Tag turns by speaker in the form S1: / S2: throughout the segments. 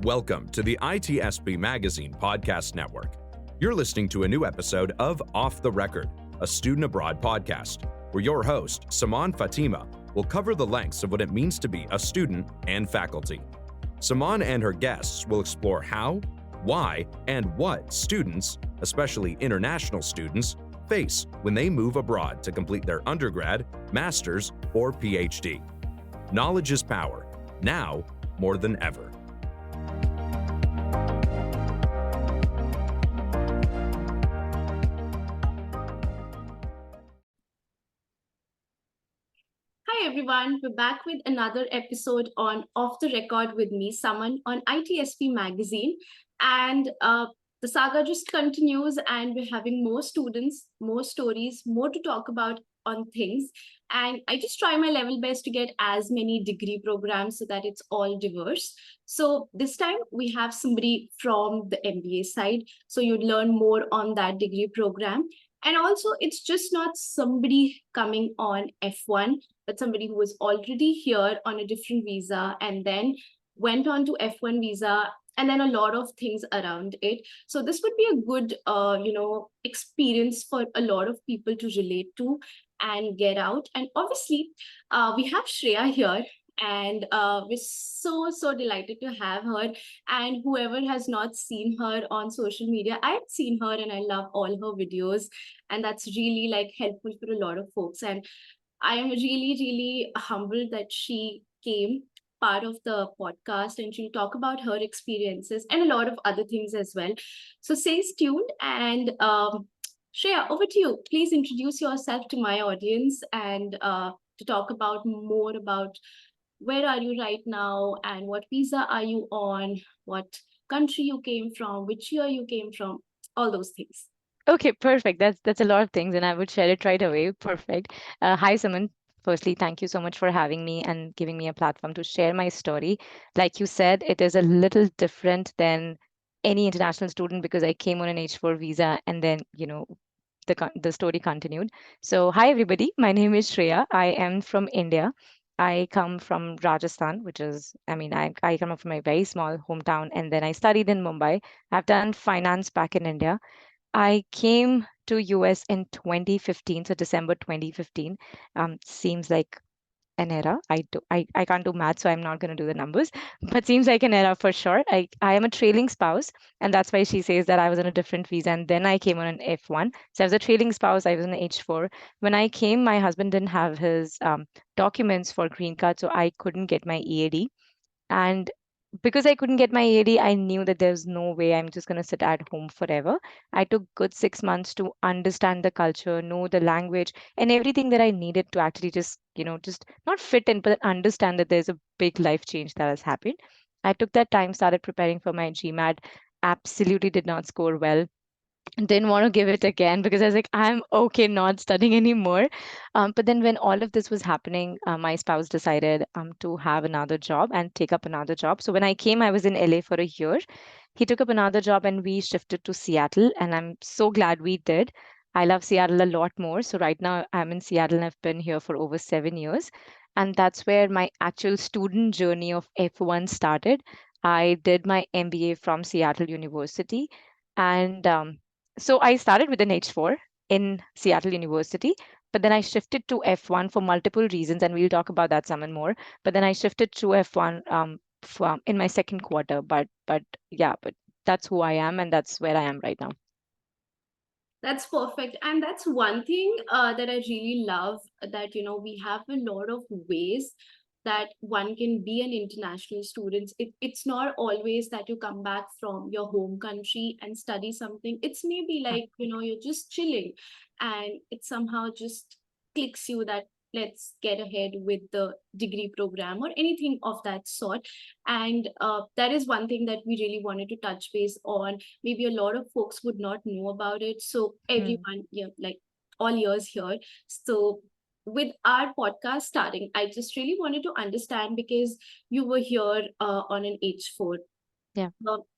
S1: Welcome to the ITSP Magazine Podcast Network. You're listening to a new episode of Off the Record, a student abroad podcast, where your host, Saman Fatima, will cover the lengths of what it means to be a student and faculty. Saman and her guests will explore how, why, and what students, especially international students, face when they move abroad to complete their undergrad, master's, or PhD. Knowledge is power, now more than ever.
S2: Hi everyone, we're back with another episode on Off the Record with me, Saman, on ITSP Magazine. And the saga just continues, and we're having more students, more stories, more to talk about on things. And I just try my level best to get as many degree programs so that it's all diverse. So this time we have somebody from the MBA side. So you'd learn more on that degree program. And also, it's just not somebody coming on F1, but somebody who was already here on a different visa and then went on to F1 visa, and then a lot of things around it. So this would be a good, experience for a lot of people to relate to and get out. And obviously, we have Shreya here. And we're so delighted to have her. And whoever has not seen her on social media, I've seen her and I love all her videos. And that's really like helpful for a lot of folks. And I am really humbled that she came part of the podcast, and she'll talk about her experiences and a lot of other things as well. So stay tuned. And Shreya, over to you. Please introduce yourself to my audience and to talk about more about where are you right now and what visa are you on, what country you came from, which year you came from, all those things.
S3: Okay, perfect. That's a lot of things, and I would share it right away. Perfect. Hi, Saman. Firstly, thank you so much for having me and giving me a platform to share my story. Like you said, it is a little different than any international student because I came on an H4 visa, and then the story continued. So, hi everybody. My name is Shreya. I am from India. I come from Rajasthan, which is, I come from a very small hometown, and then I studied in Mumbai. I've done finance back in India. I came to US in 2015, so December 2015. Seems like an era. I can't do math, so I'm not going to do the numbers, but seems like an era for sure. I am a trailing spouse, and that's why she says that I was on a different visa, and then I came on an F1. So I was a trailing spouse. I was on H4. When I came, my husband didn't have his documents for green card, so I couldn't get my EAD. And because I couldn't get my EAD, I knew that there's no way I'm just going to sit at home forever. I took good 6 months to understand the culture, know the language, and everything that I needed to actually just not fit in, but understand that there's a big life change that has happened. I took that time, started preparing for my GMAT, absolutely did not score well, didn't want to give it again because I was like, I'm okay not studying anymore. But then when all of this was happening, my spouse decided to have another job and take up another job. So when I came, I was in LA for a year. He took up another job and we shifted to Seattle, and I'm so glad we did. I love Seattle a lot more. So right now I'm in Seattle and I've been here for over 7 years. And that's where my actual student journey of F1 started. I did my MBA from Seattle University. And so I started with an H4 in Seattle University, but then I shifted to F1 for multiple reasons, and we'll talk about that some and more. But then I shifted to F1 from in my second quarter. But that's who I am, and that's where I am right now.
S2: That's perfect. And that's one thing that I really love, that, we have a lot of ways that one can be an international student. It's not always that you come back from your home country and study something. It's maybe
S3: Mm.
S2: like, you're just chilling and it somehow just clicks you that let's get ahead with the degree program or anything of that sort. And that is one thing that we really wanted to touch base on. Maybe a lot of folks would not know about it. So
S3: Mm.
S2: everyone, yeah, like all ears here. So with our podcast starting, I just really wanted to understand, because you were here on an H4.
S3: Yeah.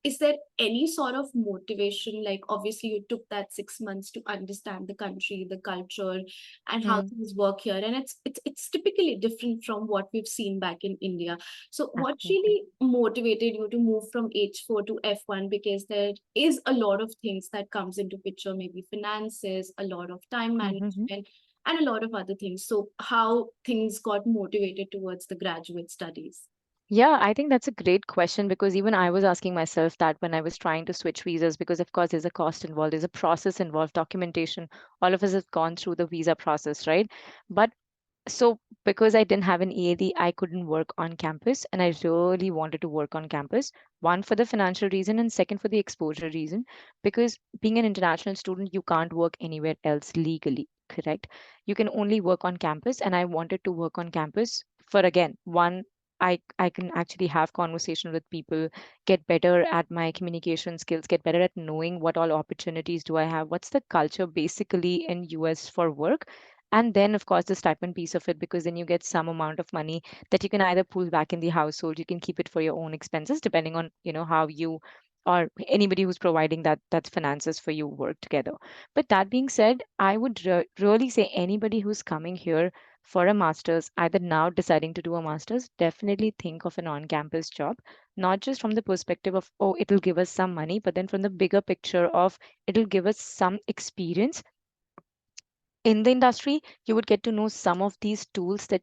S2: Is there any sort of motivation? Like, obviously, you took that 6 months to understand the country, the culture, and how
S3: Mm,
S2: things work here, and it's typically different from what we've seen back in India. So, what
S3: absolutely.
S2: really motivated you to move from H4 to F1? Because there is a lot of things that comes into picture, maybe finances, a lot of time
S3: Mm-hmm.
S2: management, and a lot of other things. So, how things got motivated towards the graduate studies?
S3: Yeah, I think that's a great question because even I was asking myself that when I was trying to switch visas, because of course there's a cost involved, there's a process involved, documentation. All of us have gone through the visa process, right? But so because I didn't have an EAD, I couldn't work on campus, and I really wanted to work on campus. One for the financial reason, and second for the exposure reason, because being an international student, you can't work anywhere else legally, correct? You can only work on campus, and I wanted to work on campus for again one. I can actually have conversation with people, get better at my communication skills, get better at knowing what all opportunities do I have, what's the culture basically in US for work, and then of course the stipend piece of it, because then you get some amount of money that you can either pull back in the household, you can keep it for your own expenses depending on how you or anybody who's providing that finances for you work together. But that being said, I would really say anybody who's coming here for a master's, either now deciding to do a master's, definitely think of an on-campus job, not just from the perspective of, oh, it'll give us some money, but then from the bigger picture of it'll give us some experience in the industry. You would get to know some of these tools that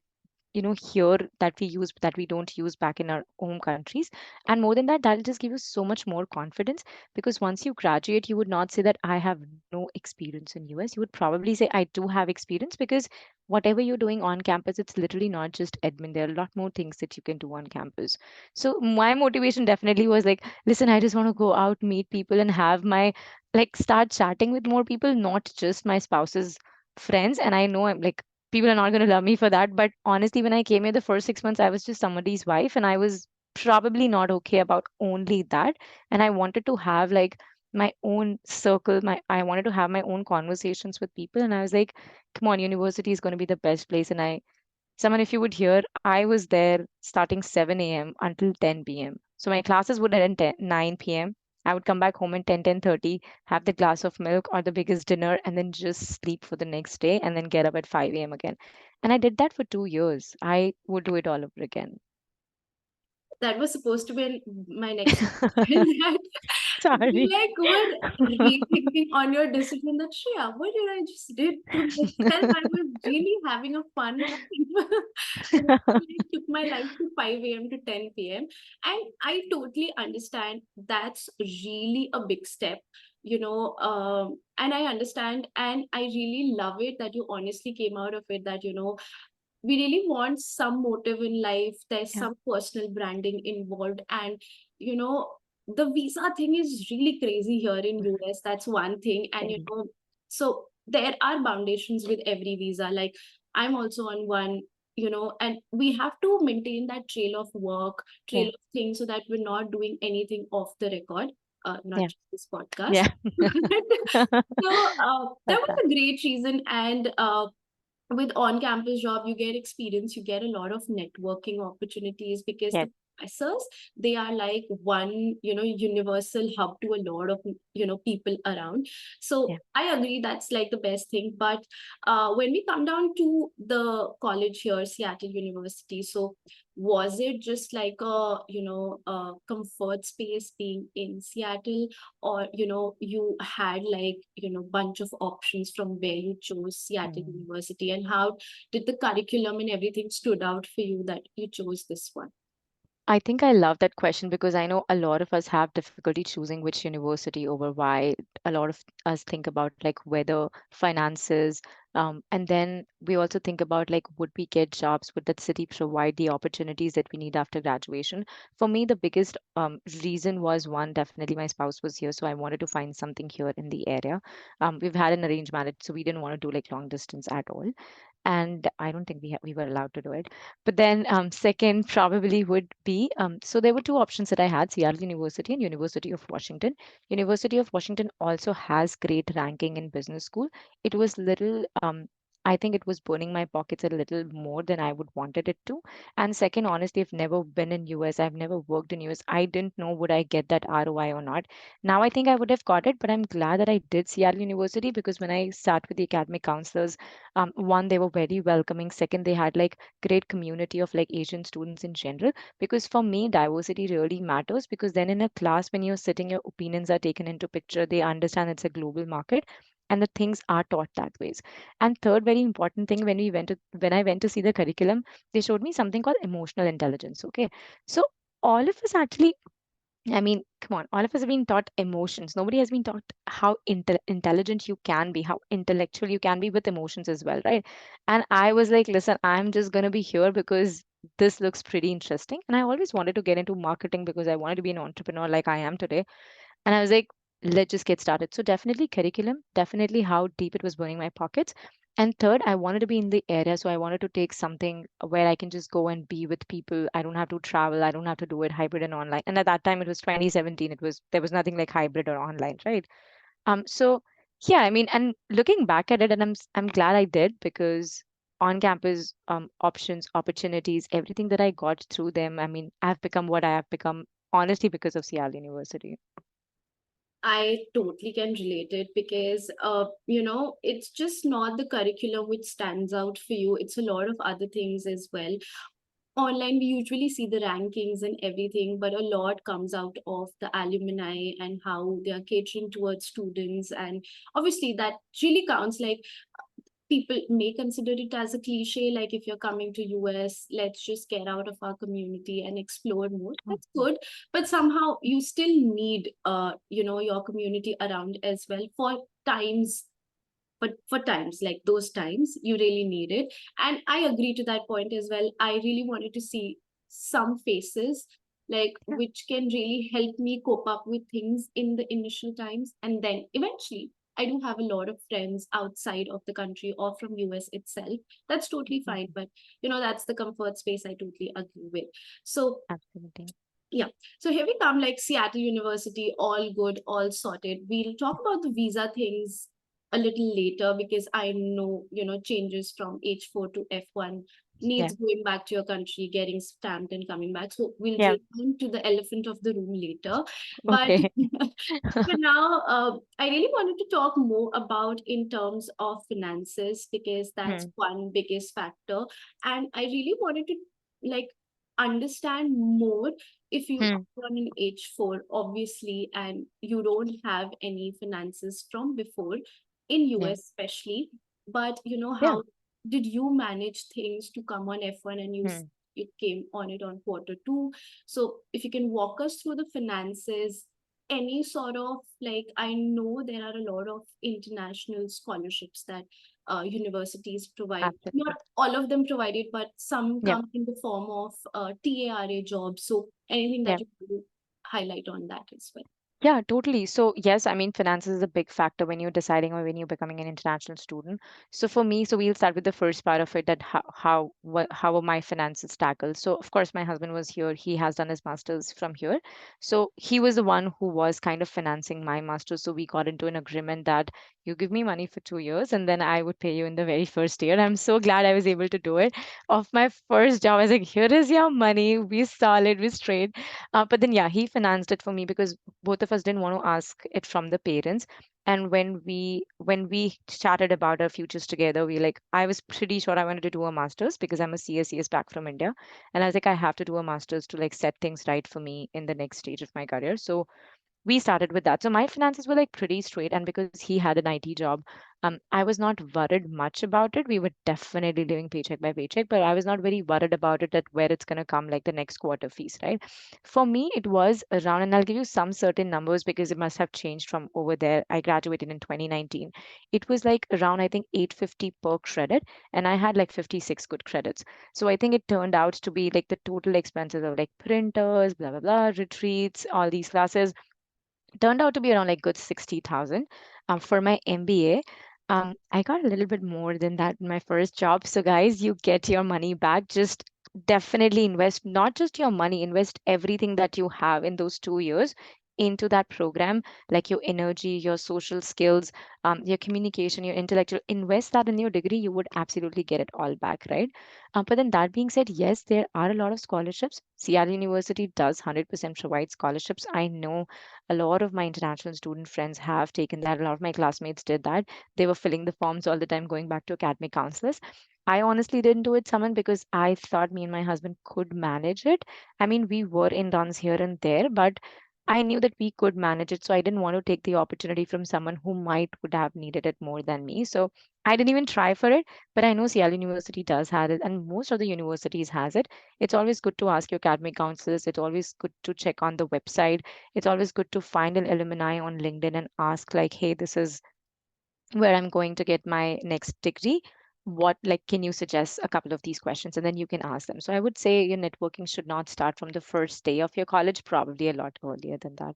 S3: here that we use that we don't use back in our home countries. And more than that, that'll just give you so much more confidence, because once you graduate, you would not say that I have no experience in US. You would probably say I do have experience, because whatever you're doing on campus, it's literally not just admin. There are a lot more things that you can do on campus. So my motivation definitely was like, listen, I just want to go out, meet people, and have my like start chatting with more people, not just my spouse's friends. And I know I'm like, people are not going to love me for that. But honestly, when I came here the first 6 months, I was just somebody's wife, and I was probably not okay about only that. And I wanted to have like my own circle. I wanted to have my own conversations with people. And I was like, come on, university is going to be the best place. And Someone, if you would hear, I was there starting 7 a.m. until 10 p.m. So my classes would end at 9 p.m. I would come back home at 10:30, have the glass of milk or the biggest dinner, and then just sleep for the next day and then get up at 5 a.m. again. And I did that for 2 years. I would do it all over again.
S2: That was supposed to be my next question. That
S3: Sorry.
S2: you like were rethinking on your decision that Shreya, what did I just did to myself? I was really having a fun time. And I took my life to 5 a.m. to 10 p.m. And I totally understand that's really a big step, and I understand and I really love it that you honestly came out of it that, we really want some motive in life. There's
S3: Yeah,
S2: some personal branding involved, and you know the visa thing is really crazy here in US. That's one thing, and
S3: very.
S2: so there are foundations with every visa. Like I'm also on one, and we have to maintain that trail of work, trail
S3: Yeah,
S2: of things, so that we're not doing anything off the record. Not
S3: yeah,
S2: just this podcast.
S3: yeah.
S2: So that
S3: Love
S2: was
S3: that.
S2: a great reason, and with on-campus job you get experience, you get a lot of networking opportunities because
S3: Yeah,
S2: the professors, they are like one, universal hub to a lot of, people around. So
S3: yeah.
S2: I agree that's like the best thing. But when we come down to the college here, Seattle University, so was it just like a, a comfort space being in Seattle, or you had like, bunch of options from where you chose Seattle
S3: Mm.
S2: University, and how did the curriculum and everything stood out for you that you chose this one?
S3: I think I love that question because I know a lot of us have difficulty choosing which university over why. A lot of us think about like weather, finances, and then we also think about like would we get jobs? Would that city provide the opportunities that we need after graduation? For me, the biggest reason was one, definitely my spouse was here, so I wanted to find something here in the area. We've had an arranged marriage, so we didn't want to do like long distance at all, and I don't think we were allowed to do it. But then second probably would be so there were two options that I had: Seattle University and University of Washington. University of Washington also has great ranking in business school. It was little I think it was burning my pockets a little more than I would wanted it to. And second, honestly, I've never been in US. I've never worked in US. I didn't know would I get that ROI or not. Now I think I would have got it, but I'm glad that I did Seattle University, because when I sat with the academic counselors, one, they were very welcoming. Second, they had like great community of like Asian students in general. Because for me, diversity really matters, because then in a class, when you're sitting, your opinions are taken into picture. They understand it's a global market, and the things are taught that ways. And third, very important thing, when I went to see the curriculum, they showed me something called emotional intelligence. Okay, so all of us actually, I mean, come on, all of us have been taught emotions. Nobody has been taught how intelligent you can be, how intellectual you can be with emotions as well, right? And I was like, listen, I'm just going to be here because this looks pretty interesting. And I always wanted to get into marketing because I wanted to be an entrepreneur like I am today. And I was like, let's just get started. So definitely curriculum, definitely how deep it was burning my pockets. And third, I wanted to be in the area. So I wanted to take something where I can just go and be with people. I don't have to travel. I don't have to do it hybrid and online. And at that time it was 2017. There was nothing like hybrid or online, right? So yeah, I mean, and looking back at it, and I'm glad I did, because on campus options, opportunities, everything that I got through them, I mean, I've become what I have become honestly because of Seattle University.
S2: I totally can relate it because, it's just not the curriculum which stands out for you. It's a lot of other things as well. Online, we usually see the rankings and everything, but a lot comes out of the alumni and how they are catering towards students. And obviously, that really counts. Like, people may consider it as a cliche, like if you're coming to US, let's just get out of our community and explore more. That's
S3: Mhm.
S2: good, but somehow you still need your community around as well for times, but for times like those times you really need it. And I agree to that point as well. I really wanted to see some faces like
S3: Yeah,
S2: which can really help me cope up with things in the initial times, and then eventually I do have a lot of friends outside of the country or from US itself. That's totally fine,
S3: mhm,
S2: but that's the comfort space I totally agree with. So
S3: absolutely.
S2: yeah. So here we come, like Seattle University, all good, all sorted. We'll talk about the visa things a little later because I know, changes from H4 to F1
S3: Yeah,
S2: needs going back to your country, getting stamped and coming back. So we'll
S3: yeah.
S2: return to the elephant of the room later. But
S3: Okay.
S2: for now, I really wanted to talk more about in terms of finances because that's
S3: Hmm.
S2: one biggest factor. And I really wanted to like understand more if you
S3: Hmm.
S2: are on an H4, obviously, and you don't have any finances from before, in
S3: Yeah.
S2: US especially, but
S3: Yeah.
S2: how did you manage things to come on F1 and
S3: Hmm.
S2: you came on it on quarter 2? So if you can walk us through the finances, any sort of like, I know there are a lot of international scholarships that universities provide. Not
S3: Absolutely.
S2: all of them provided, but some
S3: Yeah.
S2: come in the form of TARA jobs. So anything that
S3: Yeah.
S2: you can highlight on that as well.
S3: Yeah, totally. So, yes, I mean, finances is a big factor when you're deciding or when you're becoming an international student. So, for me, so we'll start with the first part of it, that how are my finances tackled. So, of course, my husband was here. He has done his master's from here. So, he was the one who was kind of financing my master's. So, we got into an agreement that you give me money for 2 years and then I would pay you in the very first year. I'm so glad I was able to do it. Of my first job, I was like, here is your money. We solid, we straight. But then, yeah, he financed it for me because both of us didn't want to ask it from the parents. And when we chatted about our futures together, we like, I was pretty sure I wanted to do a master's because I'm a CSCS back from India, and I was like, I have to do a master's to like set things right for me in the next stage of my career. So we started with that. So my finances were like pretty straight. And because he had an IT job, I was not worried much about it. We were definitely living paycheck by paycheck, but I was not very worried about it, that where it's going to come like the next quarter fees, right? For me, it was around, and I'll give you some certain numbers because it must have changed from over there. I graduated in 2019. It was like around, I think, 850 per credit, and I had like 56 good credits. So I think it turned out to be like the total expenses of like printers, blah, blah, blah, retreats, all these classes turned out to be around like good 60,000 for my MBA. I got a little bit more than that in my first job. So, guys, you get your money back. Just definitely invest not just your money, invest everything that you have in those 2 years. into that program, like your energy, your social skills, your communication, your intellectual, invest that in your degree, you would absolutely get it all back, right? But then that being said, yes, there are a lot of scholarships. Seattle University does 100% provide scholarships. I know a lot of my international student friends have taken that. A lot of my classmates did that. They were filling the forms all the time, going back to academic counselors. I honestly didn't do it, Saman, because I thought me and my husband could manage it. I mean, we were in runs here and there, but I knew that we could manage it. So I didn't want to take the opportunity from someone who might would have needed it more than me. So I didn't even try for it. But I know Seattle University does have it, and most of the universities has it. It's always good to ask your academic counselors. It's always good to check on the website. It's always good to find an alumni on LinkedIn and ask, like, hey, this is where I'm going to get my next degree. What, like, can you suggest a couple of these questions? And then you can ask them. So I would say your networking should not start from the first day of your college, probably a lot earlier than that.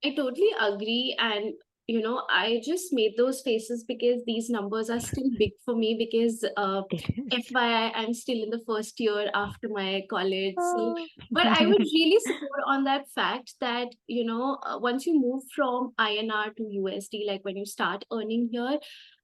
S2: I totally agree. And, I just made those faces because these numbers are still big for me because
S3: It is.
S2: FYI, I'm still in the first year after my college. So,
S3: Oh.
S2: but I would really support on that fact that, once you move from INR to USD, like when you start earning here,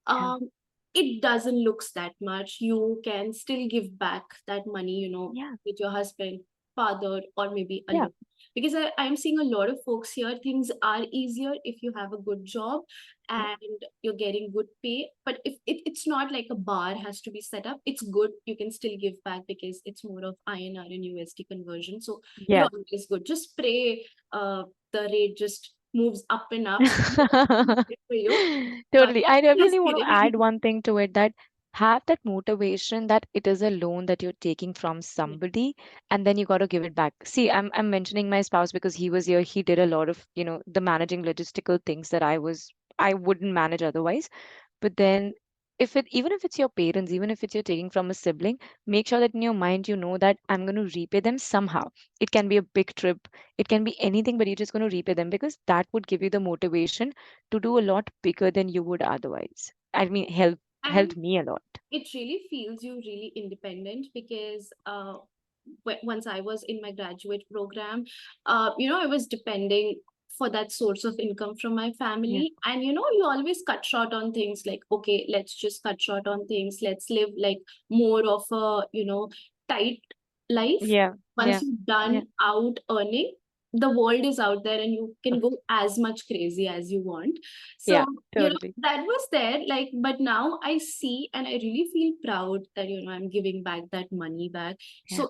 S3: Yeah.
S2: um, it doesn't looks that much. You can still give back that money,
S3: Yeah.
S2: with your husband, father, or maybe
S3: Yeah.
S2: alone, because I'm seeing a lot of folks here. Things are easier if you have a good job
S3: Yeah.
S2: and you're getting good pay. But if it's not like a bar has to be set up, it's good. You can still give back because it's more of INR and USD conversion. So you're
S3: Yeah.
S2: always good. Just pray the rate just moves up and up. So that's good for you. But
S3: Totally. I
S2: just
S3: really want to add
S2: kidding.
S3: one thing to it, that have that motivation that it is a loan that you're taking from
S2: Yeah.
S3: somebody, and then you got to give it back. See, I'm mentioning my spouse because he was here. He did a lot of, the managing logistical things that I wouldn't manage otherwise. But then, if it even if it's your parents, even if it's you're taking from a sibling, make sure that in your mind you know that I'm going to repay them somehow. It can be a big trip, it can be anything, but you're just going to repay them, because that would give you the motivation to do a lot bigger than you would otherwise. I mean,
S2: And
S3: helped me a lot.
S2: it really feels you really independent because once I was in my graduate program, I was depending for that source of income from my
S3: Yeah.
S2: family. And, you always cut short on things like, okay, let's just cut short on things. Let's live like more of a, tight life.
S3: Yeah.
S2: Once
S3: Yeah.
S2: you're
S3: Yeah.
S2: done out earning, the world is out there and you can go as much crazy as you want. So,
S3: Yeah. Totally.
S2: that was there, like, but now I see and I really feel proud that, I'm giving back that money back.
S3: Yeah.
S2: So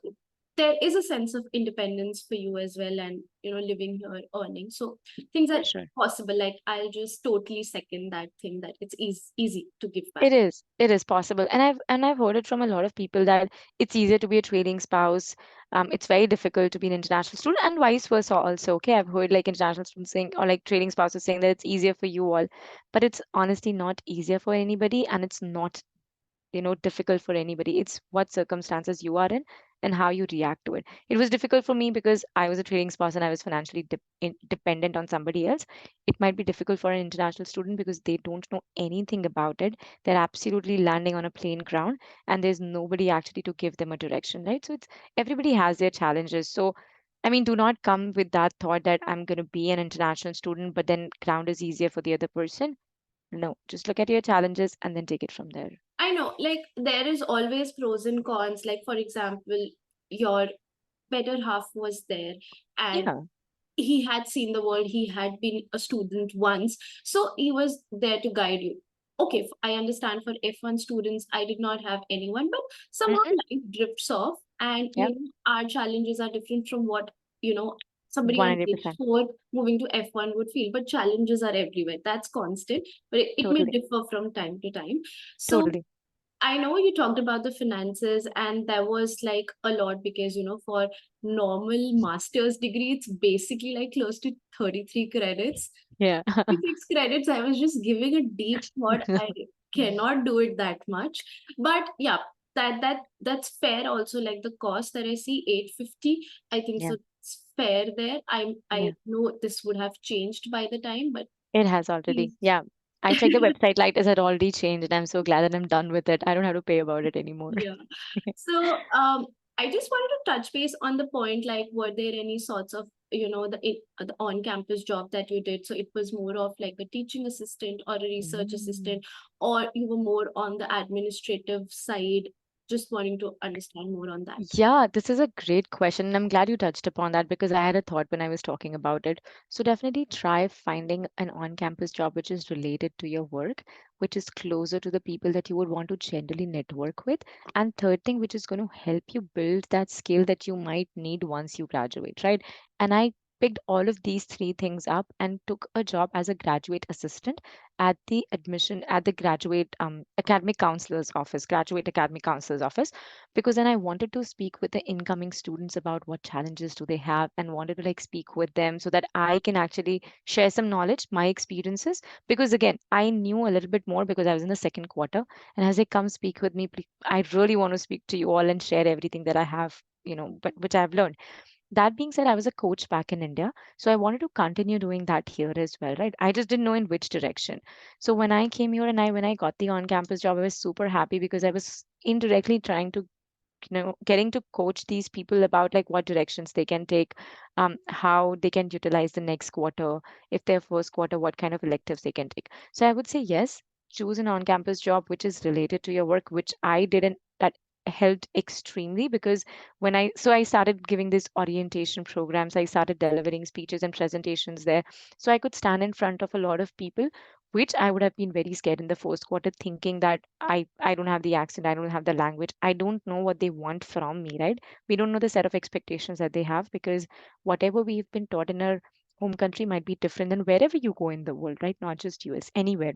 S2: there is a sense of independence for you as well, and living here earning, so things are
S3: For sure.
S2: possible. Like, I'll just totally second that thing, that it's easy to give back.
S3: It is possible, and I've heard it from a lot of people that it's easier to be a trading spouse. It's very difficult to be an international student, and vice versa also. Okay, I've heard like international students saying, or like trading spouses saying that it's easier for you all, but it's honestly not easier for anybody, and it's not difficult for anybody. It's what circumstances you are in and how you react to it. It was difficult for me because I was a trading spouse and I was financially dependent on somebody else. It might be difficult for an international student because they don't know anything about it. They're absolutely landing on a plain ground, and there's nobody actually to give them a direction, right? So it's everybody has their challenges. So I mean, do not come with that thought that I'm going to be an international student, but then ground is easier for the other person. No, just look at your challenges and then take it from there.
S2: I know, like, there is always pros and cons. Like, for example, your better half was there and
S3: Yeah.
S2: he had seen the world, he had been a student once, so he was there to guide you. Okay, I understand for F1 students I did not have anyone, but somehow
S3: Mm-mm.
S2: life drifts off, and
S3: Yep.
S2: our challenges are different from what somebody on page
S3: 100%.
S2: 4 moving to F1 would feel. But challenges are everywhere, that's constant, but it may
S3: Totally.
S2: differ from time to time. So
S3: Totally.
S2: I know you talked about the finances, and that was like a lot because, for normal master's degree, it's basically like close to 33 credits.
S3: Yeah.
S2: 36 credits, I was just giving a deep thought. I cannot do it that much. But yeah, that's fair also. Like, the cost that I see, 850, I think
S3: Yeah.
S2: so it's fair there. I
S3: Yeah.
S2: know this would have changed by the time, but
S3: It has already.
S2: please.
S3: Yeah. I checked the website, like it had already changed, and I'm so glad that I'm done with it. I don't have to pay about it anymore.
S2: Yeah. So, I just wanted to touch base on the point, like, were there any sorts of, the on-campus job that you did? So it was more of like a teaching assistant or a research
S3: Mm.
S2: assistant, or you were more on the administrative side? Just wanting to understand more on that.
S3: Yeah, this is a great question. And I'm glad you touched upon that because I had a thought when I was talking about it. So definitely try finding an on-campus job which is related to your work, which is closer to the people that you would want to generally network with. And third thing, which is going to help you build that skill that you might need once you graduate, right? And I picked all of these three things up and took a job as a graduate assistant at the graduate academic counselor's office, graduate academic counselor's office, because then I wanted to speak with the incoming students about what challenges do they have and wanted to like speak with them so that I can actually share some knowledge, my experiences. Because again, I knew a little bit more because I was in the second quarter. And as they come speak with me, I really want to speak to you all and share everything that I have, but which I've learned. That being said, I was a coach back in India. So I wanted to continue doing that here as well, right? I just didn't know in which direction. So when I came here and when I got the on campus job, I was super happy because I was indirectly trying to getting to coach these people about like what directions they can take, how they can utilize the next quarter, if their first quarter, what kind of electives they can take. So I would say yes, choose an on-campus job which is related to your work, which I didn't. That helped extremely because I started giving these orientation programs, I started delivering speeches and presentations there, so I could stand in front of a lot of people, which I would have been very scared in the first quarter, thinking that I don't have the accent, I don't have the language, I don't know what they want from me, right? We don't know the set of expectations that they have because whatever we've been taught in our home country might be different than wherever you go in the world, right? Not just US, anywhere.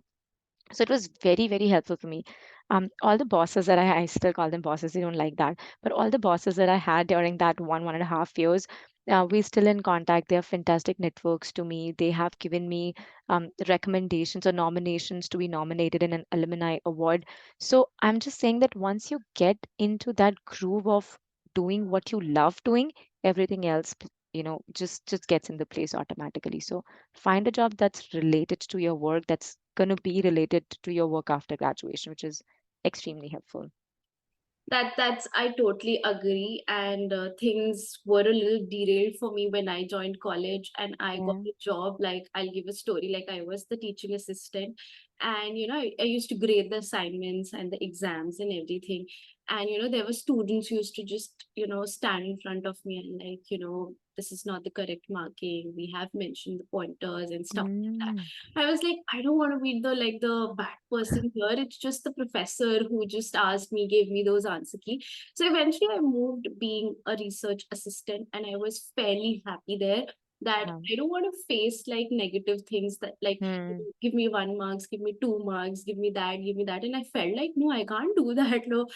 S3: So it was very very helpful for me. All the bosses that I still call them bosses, they don't like that, but all the bosses that I had during that 1.5 years, we're still in contact. They are fantastic networks to me. They have given me recommendations or nominations to be nominated in an alumni award. So I'm just saying that once you get into that groove of doing what you love doing, everything else just gets in the place automatically. So find a job that's related to your work, that's going to be related to your work after graduation, which is extremely helpful.
S2: That's I totally agree. And things were a little derailed for me when I joined college and I got
S3: Yeah.
S2: a job. Like, I'll give a story. Like, I was the teaching assistant, and I used to grade the assignments and the exams and everything. And there were students who used to just stand in front of me and, like, this is not the correct marking, we have mentioned the pointers and stuff like that.
S3: Mm.
S2: I was like, I don't want to be the bad person here. It's just the professor who just asked me, gave me those answer key. So eventually I moved being a research assistant, and I was fairly happy there. That
S3: Yeah.
S2: I don't want to face like negative things that, like,
S3: Hmm.
S2: give me 1 marks, give me 2 marks, give me that, give me that. And I felt like, no, I can't do that. No,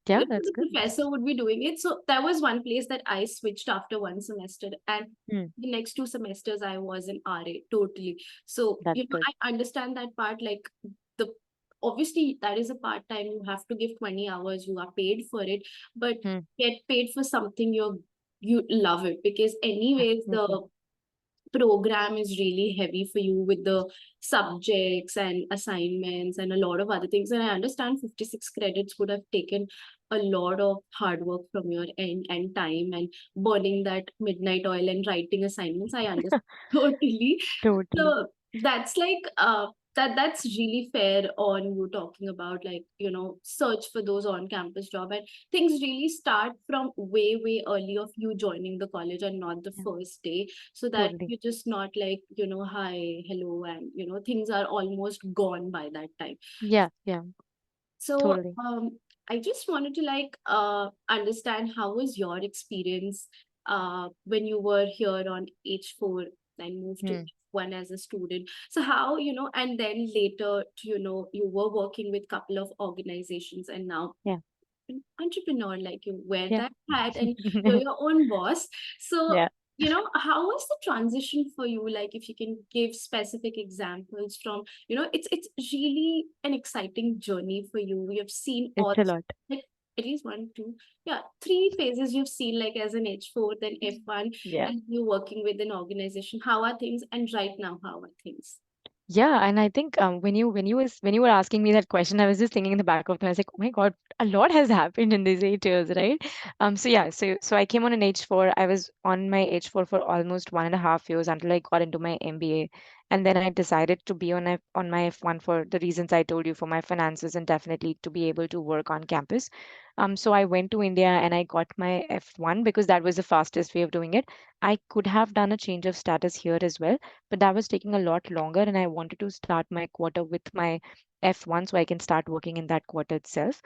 S3: Yeah, that's
S2: the
S3: good.
S2: professor would be doing it. So that was one place that I switched after one semester. And
S3: Hmm.
S2: the next 2 semesters I was an RA totally. So,
S3: That's good.
S2: I understand that part. Like, the obviously that is a part-time. You have to give 20 hours, you are paid for it, but
S3: Hmm.
S2: get paid for something you love it, because anyways
S3: Absolutely.
S2: the program is really heavy for you with the subjects and assignments and a lot of other things. And I understand 56 credits would have taken a lot of hard work from your end and time and burning that midnight oil and writing assignments. I understand totally.
S3: Totally.
S2: So that's like that's really fair on you talking about, like, search for those on campus job. And things really start from way early of you joining the college and not the
S3: Yeah,
S2: first day, so that
S3: totally.
S2: you're just not like, hi, hello, and things are almost gone by that time.
S3: Yeah, yeah,
S2: So
S3: totally.
S2: I just wanted to, like, understand how was your experience when you were here on H4 and moved to
S3: Hmm.
S2: H1 as a student. So how, and then later, you were working with couple of organizations, and now
S3: Yeah,
S2: an entrepreneur, like you wear
S3: yeah.
S2: that hat and you're your own boss. So,
S3: Yeah,
S2: how was the transition for you? Like, if you can give specific examples from, it's really an exciting journey for you. You've seen
S3: it's
S2: all,
S3: a lot.
S2: like, at least one, two, yeah, three phases you've seen, like as an H4, then F1,
S3: Yeah.
S2: and you working with an organization. How are things? And right now, how are things?
S3: Yeah, and I think when you were asking me that question, I was just thinking in the back of my, I was like, oh my God, a lot has happened in these 8 years, right? So yeah, so I came on an H4. I was on my H4 for almost 1.5 years until I got into my MBA, and then I decided to be on my F1 for the reasons I told you, for my finances and definitely to be able to work on campus. So I went to India and I got my F1 because that was the fastest way of doing it. I could have done a change of status here as well, but that was taking a lot longer, and I wanted to start my quarter with my F1 so I can start working in that quarter itself.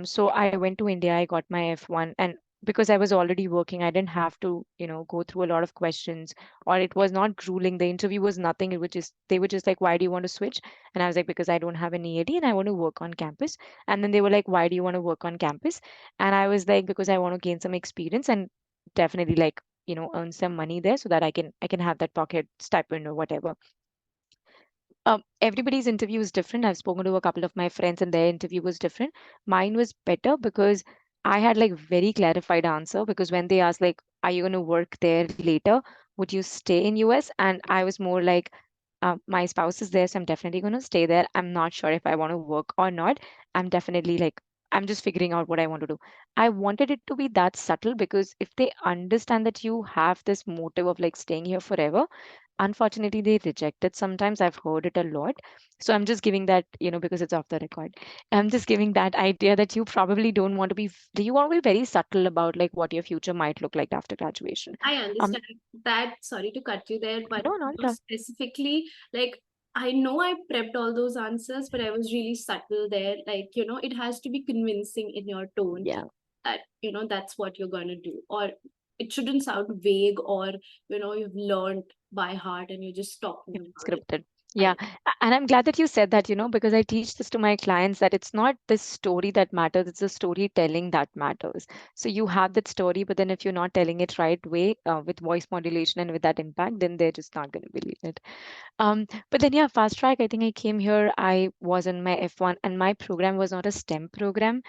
S3: So I went to India, I got my F1, and because I was already working, I didn't have to, go through a lot of questions, or it was not grueling. The interview was nothing. It was just they were just like, "Why do you want to switch?" And I was like, "Because I don't have an EAD and I want to work on campus." And then they were like, "Why do you want to work on campus?" And I was like, "Because I want to gain some experience and definitely like earn some money there so that I can have that pocket stipend or whatever." Everybody's interview is different. I've spoken to a couple of my friends and their interview was different. Mine was better because I had like very clarified answer, because when they asked like, are you going to work there later? Would you stay in US? And I was more like, my spouse is there, so I'm definitely going to stay there. I'm not sure if I want to work or not. I'm definitely like, I'm just figuring out what I want to do. I wanted it to be that subtle, because if they understand that you have this motive of like staying here forever, unfortunately they reject it sometimes. I've heard it a lot. So I'm just giving that, because it's off the record, I'm just giving that idea that you probably don't want to be you want to be very subtle about like what your future might look like after graduation.
S2: I
S3: um
S2: understand that. Sorry to cut you there, but
S3: no, not at all.
S2: specifically, like, I know I prepped all those answers, but I was really subtle there. Like, it has to be convincing in your tone
S3: Yeah,
S2: that, that's what you're going to do. Or it shouldn't sound vague, or, you've learned by heart and you're just talking about it.
S3: scripted. Yeah,
S2: I,
S3: and I'm glad that you said that, because I teach this to my clients that it's not the story that matters, it's the storytelling that matters. So you have that story, but then if you're not telling it right way, with voice modulation and with that impact, then they're just not going to believe it. But then yeah, fast track. I think I came here. I was in my F1, and my program was not a STEM program.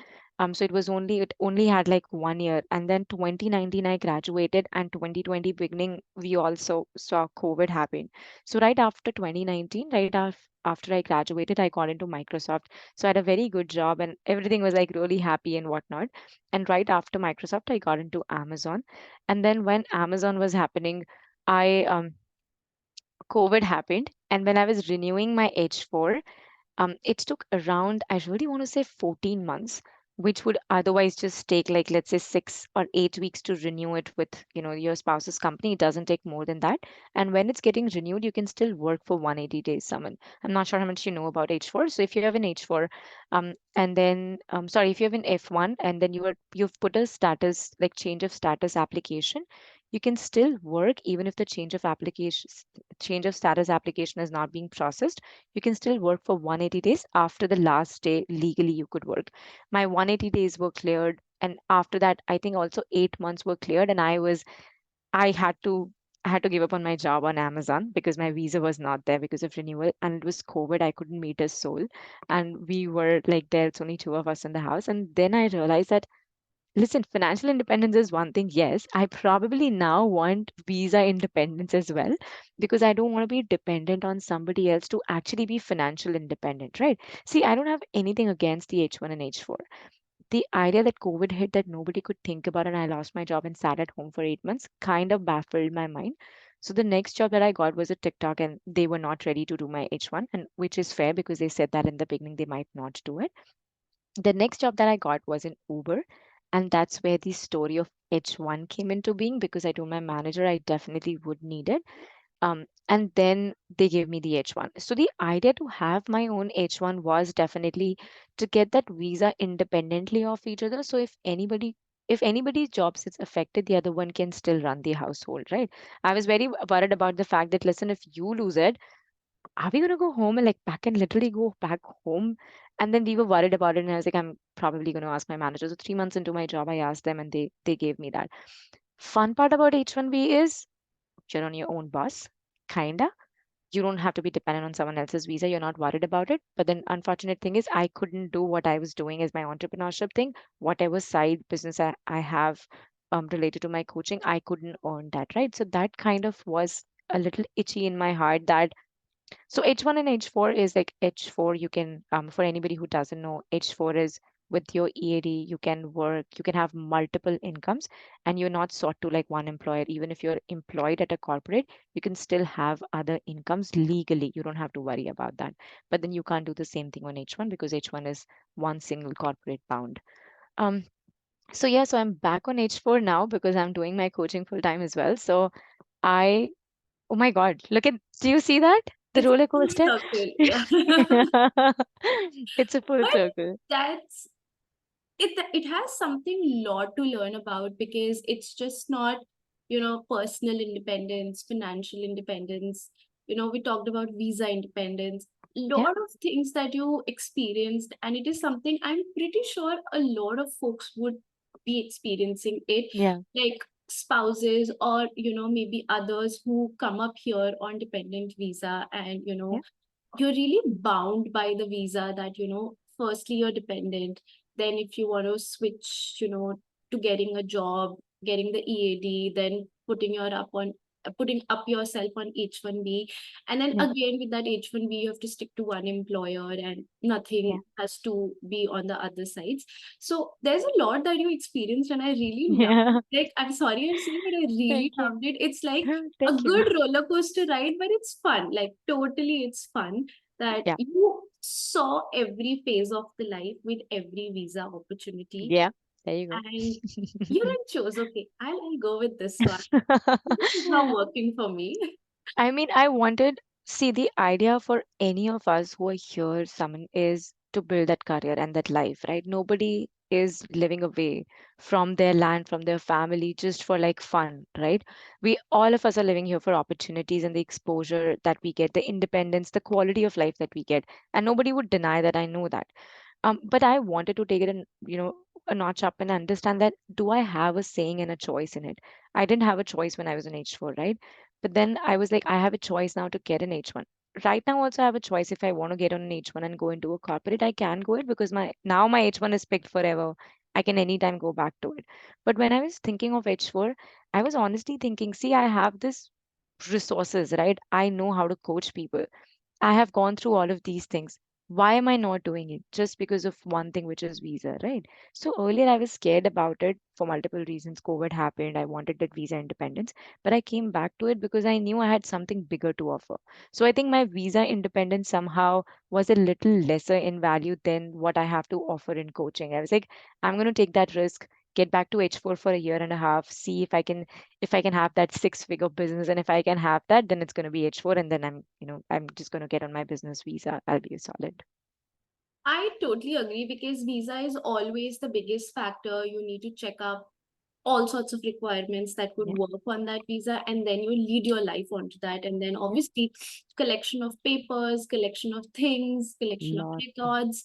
S3: So it only had like 1 year, and then 2019 I graduated, and 2020 beginning we also saw COVID happen. So right after 2019, after I graduated, I got into Microsoft. So I had a very good job, and everything was like really happy and whatnot. And right after Microsoft, I got into Amazon, and then when Amazon was happening, I COVID happened, and when I was renewing my H4, it took around, I really want to say 14 months, which would otherwise just take like, let's say 6 or 8 weeks to renew it with, your spouse's company. It doesn't take more than that. And when it's getting renewed, you can still work for 180 days, Summon. I'm not sure how much you know about H4. So if you have an H4, and then, sorry, if you have an F1 and then you've put a status, like change of status application, you can still work even if the change of status application is not being processed. You can still work for 180 days after the last day legally you could work. My 180 days were cleared, and after that I think also 8 months were cleared, and I had to I had to give up on my job on Amazon because my visa was not there because of renewal, and it was COVID. I couldn't meet a soul, and we were like there. It's only two of us in the house, and then I realized that, listen, financial independence is one thing. Yes, I probably now want visa independence as well, because I don't want to be dependent on somebody else to actually be financial independent, right? See, I don't have anything against the H1 and H4. The idea that COVID hit, that nobody could think about, and I lost my job and sat at home for 8 months kind of baffled my mind. So the next job that I got was at TikTok, and they were not ready to do my H1, and which is fair because they said that in the beginning they might not do it. The next job that I got was in Uber, and that's where the story of H1 came into being, because I told my manager I definitely would need it. And then they gave me the H1. So the idea to have my own H1 was definitely to get that visa independently of each other. So if anybody's jobs is affected, the other one can still run the household, right? I was very worried about the fact that, listen, if you lose it, are we gonna go home and like pack and literally go back home? And then we were worried about it, and I was like, I'm probably gonna ask my manager. So 3 months into my job, I asked them, and they gave me that. Fun part about H1B is you're on your own boss, kinda. You don't have to be dependent on someone else's visa. You're not worried about it. But then unfortunate thing is I couldn't do what I was doing as my entrepreneurship thing. Whatever side business I have related to my coaching, I couldn't earn that, right? So that kind of was a little itchy in my heart, that So H1 and H4 is like H4, you can, for anybody who doesn't know, H4 is with your EAD, you can work, you can have multiple incomes, and you're not sought to like one employer. Even if you're employed at a corporate, you can still have other incomes legally. You don't have to worry about that. But then you can't do the same thing on H1 because H1 is one single corporate bound. Um, so yeah, so I'm back on H4 now because I'm doing my coaching full time as well. So I Oh my God, look at, do you see that? The
S2: It's a
S3: roller
S2: full
S3: coaster?
S2: circle, yeah.
S3: It's a full
S2: But
S3: circle.
S2: that's it has something lot to learn about, because it's just not, personal independence, financial independence. We talked about visa independence,
S3: Yeah,
S2: lot of things that you experienced, and it is something I'm pretty sure a lot of folks would be experiencing it,
S3: yeah,
S2: like spouses, or maybe others who come up here on dependent visa, and
S3: yeah,
S2: you're really bound by the visa, that firstly you're dependent, then if you want to switch, to getting a job, getting the EAD, then putting up yourself on H1B, and then
S3: yeah,
S2: again with that H1B you have to stick to one employer, and nothing
S3: yeah,
S2: has to be on the other sides. So there's a lot that you experienced, and I really love
S3: yeah.
S2: it. Like, I'm sorry I'm saying, but I really
S3: Thank you.
S2: loved it. It's like a
S3: Thank you.
S2: good roller coaster ride, but it's fun. Like, totally, it's fun that
S3: Yeah,
S2: you saw every phase of the life with every visa opportunity,
S3: yeah. There you
S2: and you
S3: go.
S2: then chose, okay, I'll go with this one. This is now working for me.
S3: I mean, I wanted, see, the idea for any of us who are here, someone is to build that career and that life, right? Nobody is living away from their land, from their family, just for like fun, right? All of us are living here for opportunities and the exposure that we get, the independence, the quality of life that we get. And nobody would deny that. I know that. But I wanted to take it a notch up and understand that do I have a saying and a choice in it? I didn't have a choice when I was in H4, right? But then I was like, I have a choice now to get an H1. Right now, also I have a choice if I want to get on an H1 and go into a corporate, I can go it because my H1 is picked forever. I can anytime go back to it. But when I was thinking of H4, I was honestly thinking, see, I have this resources, right? I know how to coach people. I have gone through all of these things. Why am I not doing it? Just because of one thing, which is visa, right? So earlier I was scared about it for multiple reasons. COVID happened. I wanted that visa independence, but I came back to it because I knew I had something bigger to offer. So I think my visa independence somehow was a little lesser in value than what I have to offer in coaching. I was like, I'm going to take that risk, get back to H4 for a year and a half, see if I can have that six-figure business, and if I can have that, then it's going to be H4, and then I'm just going to get on my business visa. I'll be solid.
S2: I totally agree, because visa is always the biggest factor. You need to check up all sorts of requirements that could
S3: Yeah,
S2: work on that visa, and then you lead your life onto that, and then
S3: yeah,
S2: obviously collection of papers, collection of things, collection of
S3: lot.
S2: records.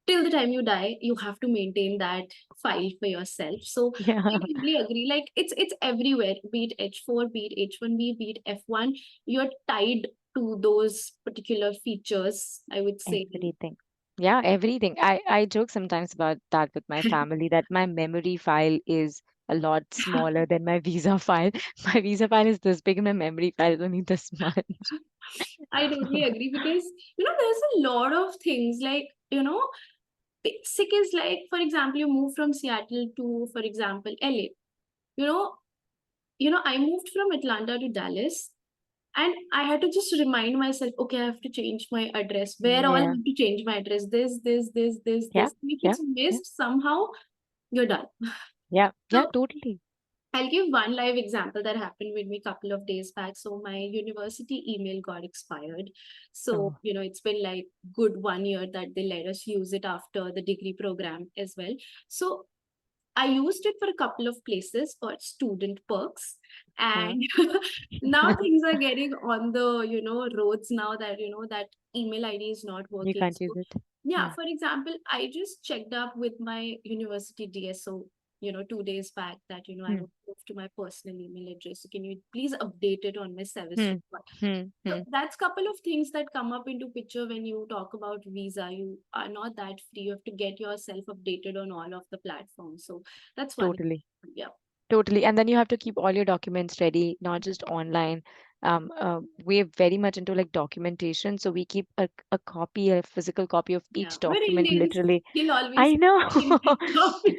S2: Till the time you die, you have to maintain that file for yourself. So I
S3: Yeah,
S2: totally agree. Like, it's everywhere, be it H4, be it H1B, be it F1. You're tied to those particular features, I would say.
S3: everything. Yeah, everything. I joke sometimes about that with my family that my memory file is a lot smaller than my visa file. My visa file is this big and my memory file is only this much.
S2: I totally agree, because there's a lot of things, like, basic is like, for example, you move from Seattle to, for example, LA. You know, I moved from Atlanta to Dallas, and I had to just remind myself, okay, I have to change my address. Where all I
S3: Yeah,
S2: have to change my address?
S3: yeah,
S2: This. And if
S3: yeah,
S2: it's
S3: yeah,
S2: missed somehow, you're done.
S3: yeah, yeah,
S2: So
S3: totally.
S2: I'll give one live example that happened with me a couple of days back. So my university email got expired. So,
S3: Oh,
S2: it's been like good 1 year that they let us use it after the degree program as well. So I used it for a couple of places for student perks.
S3: huh.
S2: And now things are getting on the, roads now, that, that email ID is not
S3: You
S2: working.
S3: can't use
S2: So
S3: it.
S2: yeah,
S3: Hmm.
S2: for example, I just checked up with my university DSO, 2 days back, that, I
S3: Hmm.
S2: would move to my personal email address. So can you please update it on my service
S3: Hmm.
S2: report?
S3: Hmm.
S2: So
S3: Hmm.
S2: that's couple of things that come up into picture when you talk about visa. You are not that free. You have to get yourself updated on all of the platforms. So that's one.
S3: Totally.
S2: Yeah.
S3: Totally. And then you have to keep all your documents ready, not just online. we're very much into like documentation, so we keep a copy, a physical copy of
S2: Yeah,
S3: each
S2: we're
S3: document,
S2: Indians.
S3: literally.
S2: We'll always
S3: I know.
S2: keep it copy.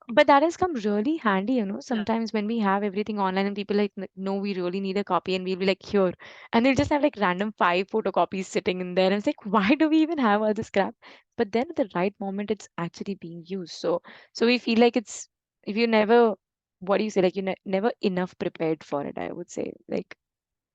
S3: But that has come really handy,
S2: Yeah.
S3: sometimes when we have everything online and people like, No, we really need a copy," and we'll be like, "Here." And they'll just have like random five photocopies sitting in there. And it's like, why do we even have all this crap? But then at the right moment, it's actually being used. So we feel like it's, if you never, what do you say? Like, you're never enough prepared for it, I would say. Like,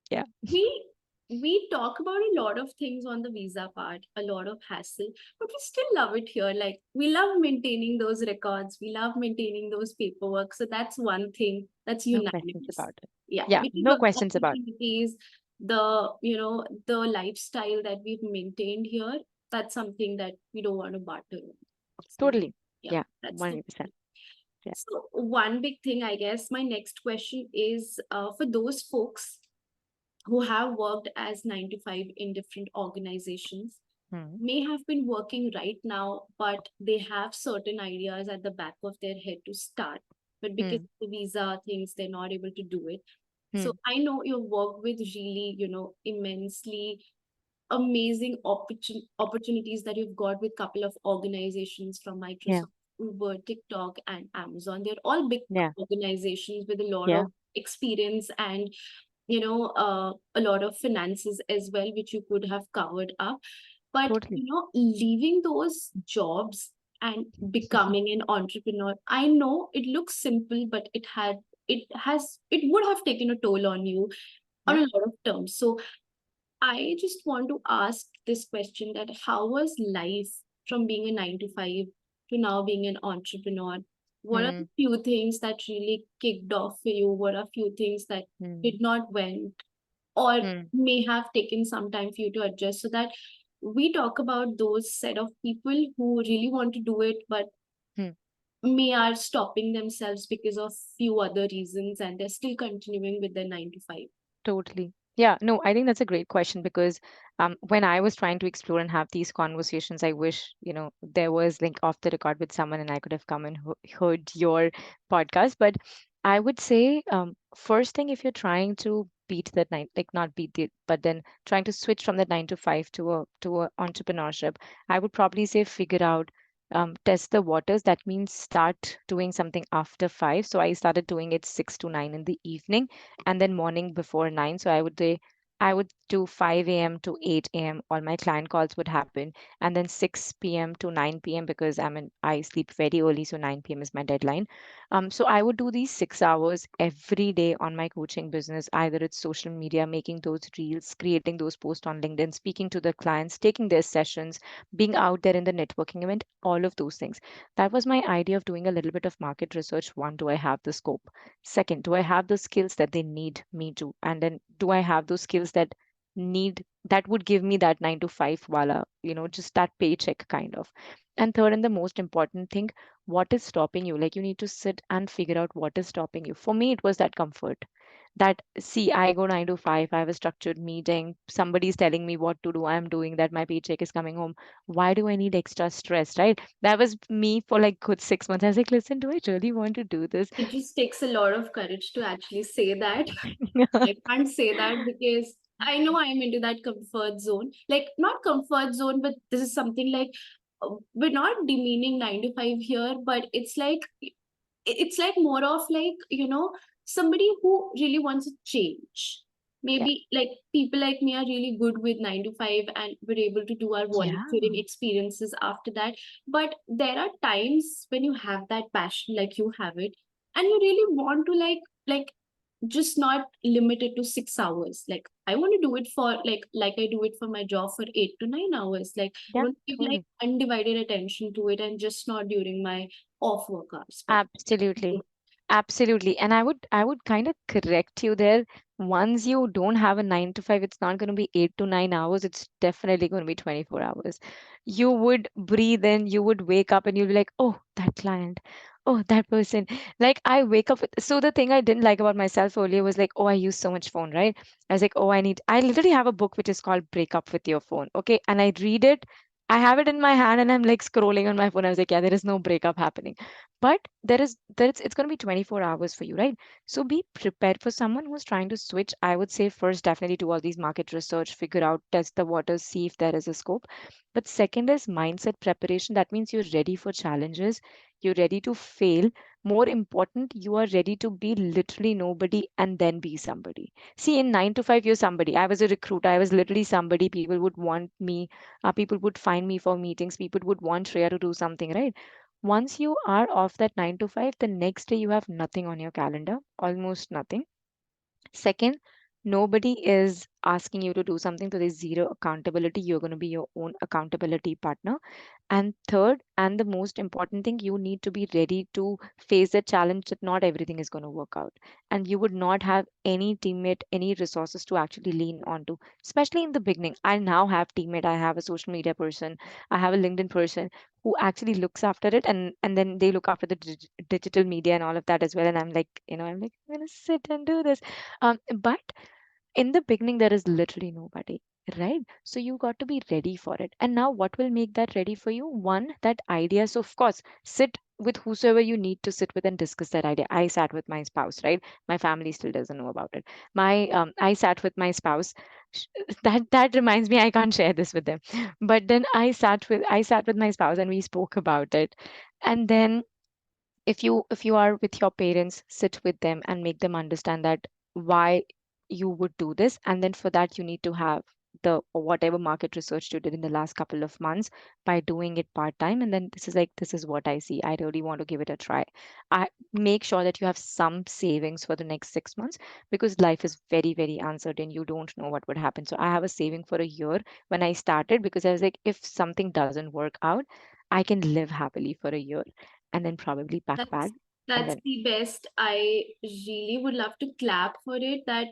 S3: yeah,
S2: we we talk about a lot of things on the visa part, a lot of hassle, but we still love it here. Like we love maintaining those records, we love maintaining those paperwork. So that's one thing that's
S3: no questions
S2: unanimous.
S3: about it.
S2: Yeah,
S3: Yeah,
S2: because
S3: no
S2: the
S3: questions about it.
S2: opportunities, the lifestyle that we've maintained here, that's something that we don't want to barter on. So
S3: Totally.
S2: yeah,
S3: Yeah,
S2: that's the
S3: 100%. Yeah.
S2: so one big thing, I guess, my next question is for those folks who have worked as 9 to 5 in different organizations,
S3: Hmm.
S2: may have been working right now, but they have certain ideas at the back of their head to start. But because
S3: Hmm.
S2: of the visa things, they're not able to do it. So
S3: Hmm.
S2: I know you've worked with really, immensely amazing opportunities that you've got with couple of organizations from
S3: Yeah.
S2: Microsoft, Uber, TikTok, and Amazon. They're all big
S3: Yeah.
S2: organizations with a lot
S3: Yeah.
S2: of experience and a lot of finances as well, which you could have covered up. But
S3: Totally.
S2: leaving those jobs and becoming an entrepreneur, I know it looks simple, but it would have taken a toll on you on
S3: Yeah.
S2: a lot of terms. So I just want to ask this question, that how was life from being a 9 to 5 to now being an entrepreneur? What are the
S3: Hmm.
S2: few things that really kicked off for you? What are few things that
S3: Hmm.
S2: did not went or
S3: Hmm.
S2: may have taken some time for you to adjust, so that we talk about those set of people who really want to do it but
S3: Hmm.
S2: may are stopping themselves because of few other reasons and they're still continuing with their 9 to 5.
S3: Totally. Yeah, no, I think that's a great question because when I was trying to explore and have these conversations, I wish, there was like off the record with someone and I could have come and heard your podcast. But I would say, first thing, if you're trying to beat that nine, like not beat it, but then trying to switch from the 9 to 5 to a entrepreneurship, I would probably say figure out, test the waters. That means start doing something after 5. So I started doing it 6 to 9 in the evening and then morning before 9. So I would do 5 a.m. to 8 a.m. All my client calls would happen, and then 6 p.m. to 9 p.m. because I sleep very early, so 9 p.m. is my deadline. So I would do these 6 hours every day on my coaching business. Either it's social media, making those reels, creating those posts on LinkedIn, speaking to the clients, taking their sessions, being out there in the networking event, all of those things. That was my idea of doing a little bit of market research. One, do I have the scope? Second, do I have the skills that they need me to? And then do I have those skills that would give me that 9 to 5 wala, just that paycheck kind of. And third, and the most important thing, what is stopping you? Like you need to sit and figure out what is stopping you. For me, it was that comfort. That, see, I go 9 to 5, I have a structured meeting, somebody's telling me what to do, I'm doing that, my paycheck is coming home. Why do I need extra stress, right? That was me for like good 6 months. I was like, listen, do I really want to do this?
S2: It just takes a lot of courage to actually say that. I can't say that because I know I'm into that comfort zone. Like, not comfort zone, but this is something like we're not demeaning 9 to 5 here, but it's like more of like, somebody who really wants a change.
S3: Yeah.
S2: Maybe like people like me are really good with 9 to 5 and we're able to do our
S3: Yeah.
S2: volunteering experiences after that. But there are times when you have that passion, like you have it, and you really want to like just not limit it to 6 hours. Like I want to do it for like I do it for my job for 8 to 9 hours. Like I
S3: Yeah,
S2: want to give like
S3: totally.
S2: undivided attention to it and just not during my off work hours. But
S3: Absolutely. Absolutely. And I would kind of correct you there. Once you don't have a 9 to 5, it's not going to be 8 to 9 hours. It's definitely going to be 24 hours. You would breathe in, you would wake up and you'll be like, oh, that client. Oh, that person. Like I wake up so the thing I didn't like about myself earlier was like, oh, I use so much phone, right? I was like, oh, I literally have a book which is called Break Up with Your Phone. Okay. And I read it I have it in my hand and I'm like scrolling on my phone. I was like, yeah, there is no breakup happening. But it's going to be 24 hours for you, right? So be prepared for someone who's trying to switch. I would say first, definitely do all these market research, figure out, test the waters, see if there is a scope. But second is mindset preparation. That means you're ready for challenges, you're ready to fail. More important, you are ready to be literally nobody and then be somebody. See, in 9 to 5, you're somebody. I was a recruiter. I was literally somebody. People would want me. People would find me for meetings. People would want Shreya to do something, right? Once you are off that 9 to 5, the next day you have nothing on your calendar, almost nothing. Second, nobody is asking you to do something, so there's zero accountability. You're going to be your own accountability partner. And third, and the most important thing, you need to be ready to face the challenge that not everything is going to work out. And you would not have any teammate, any resources to actually lean onto, especially in the beginning. I now have teammate, I have a social media person, I have a LinkedIn person who actually looks after it, and then they look after the digital media and all of that as well. And I'm like, I'm going to sit and do this. But in the beginning, there is literally nobody, right? So you got to be ready for it. And now, what will make that ready for you? One, that idea. So, of course, sit with whosoever you need to sit with and discuss that idea. I sat with my spouse, right? My family still doesn't know about it. I sat with my spouse. Sh- that reminds me, I can't share this with them. But then I sat with my spouse and we spoke about it. And then if you are with your parents, sit with them and make them understand that why you would do this, and then for that you need to have the whatever market research you did in the last couple of months by doing it part time. And then this is what I see, I really want to give it a try. I make sure that you have some savings for the next 6 months, because life is very, very uncertain. You don't know what would happen. So I have a saving for a year when I started, because I was like, if something doesn't work out, I can live happily for a year and then probably pack
S2: That's
S3: bag and
S2: that's
S3: then
S2: the best. I really would love to clap for it that,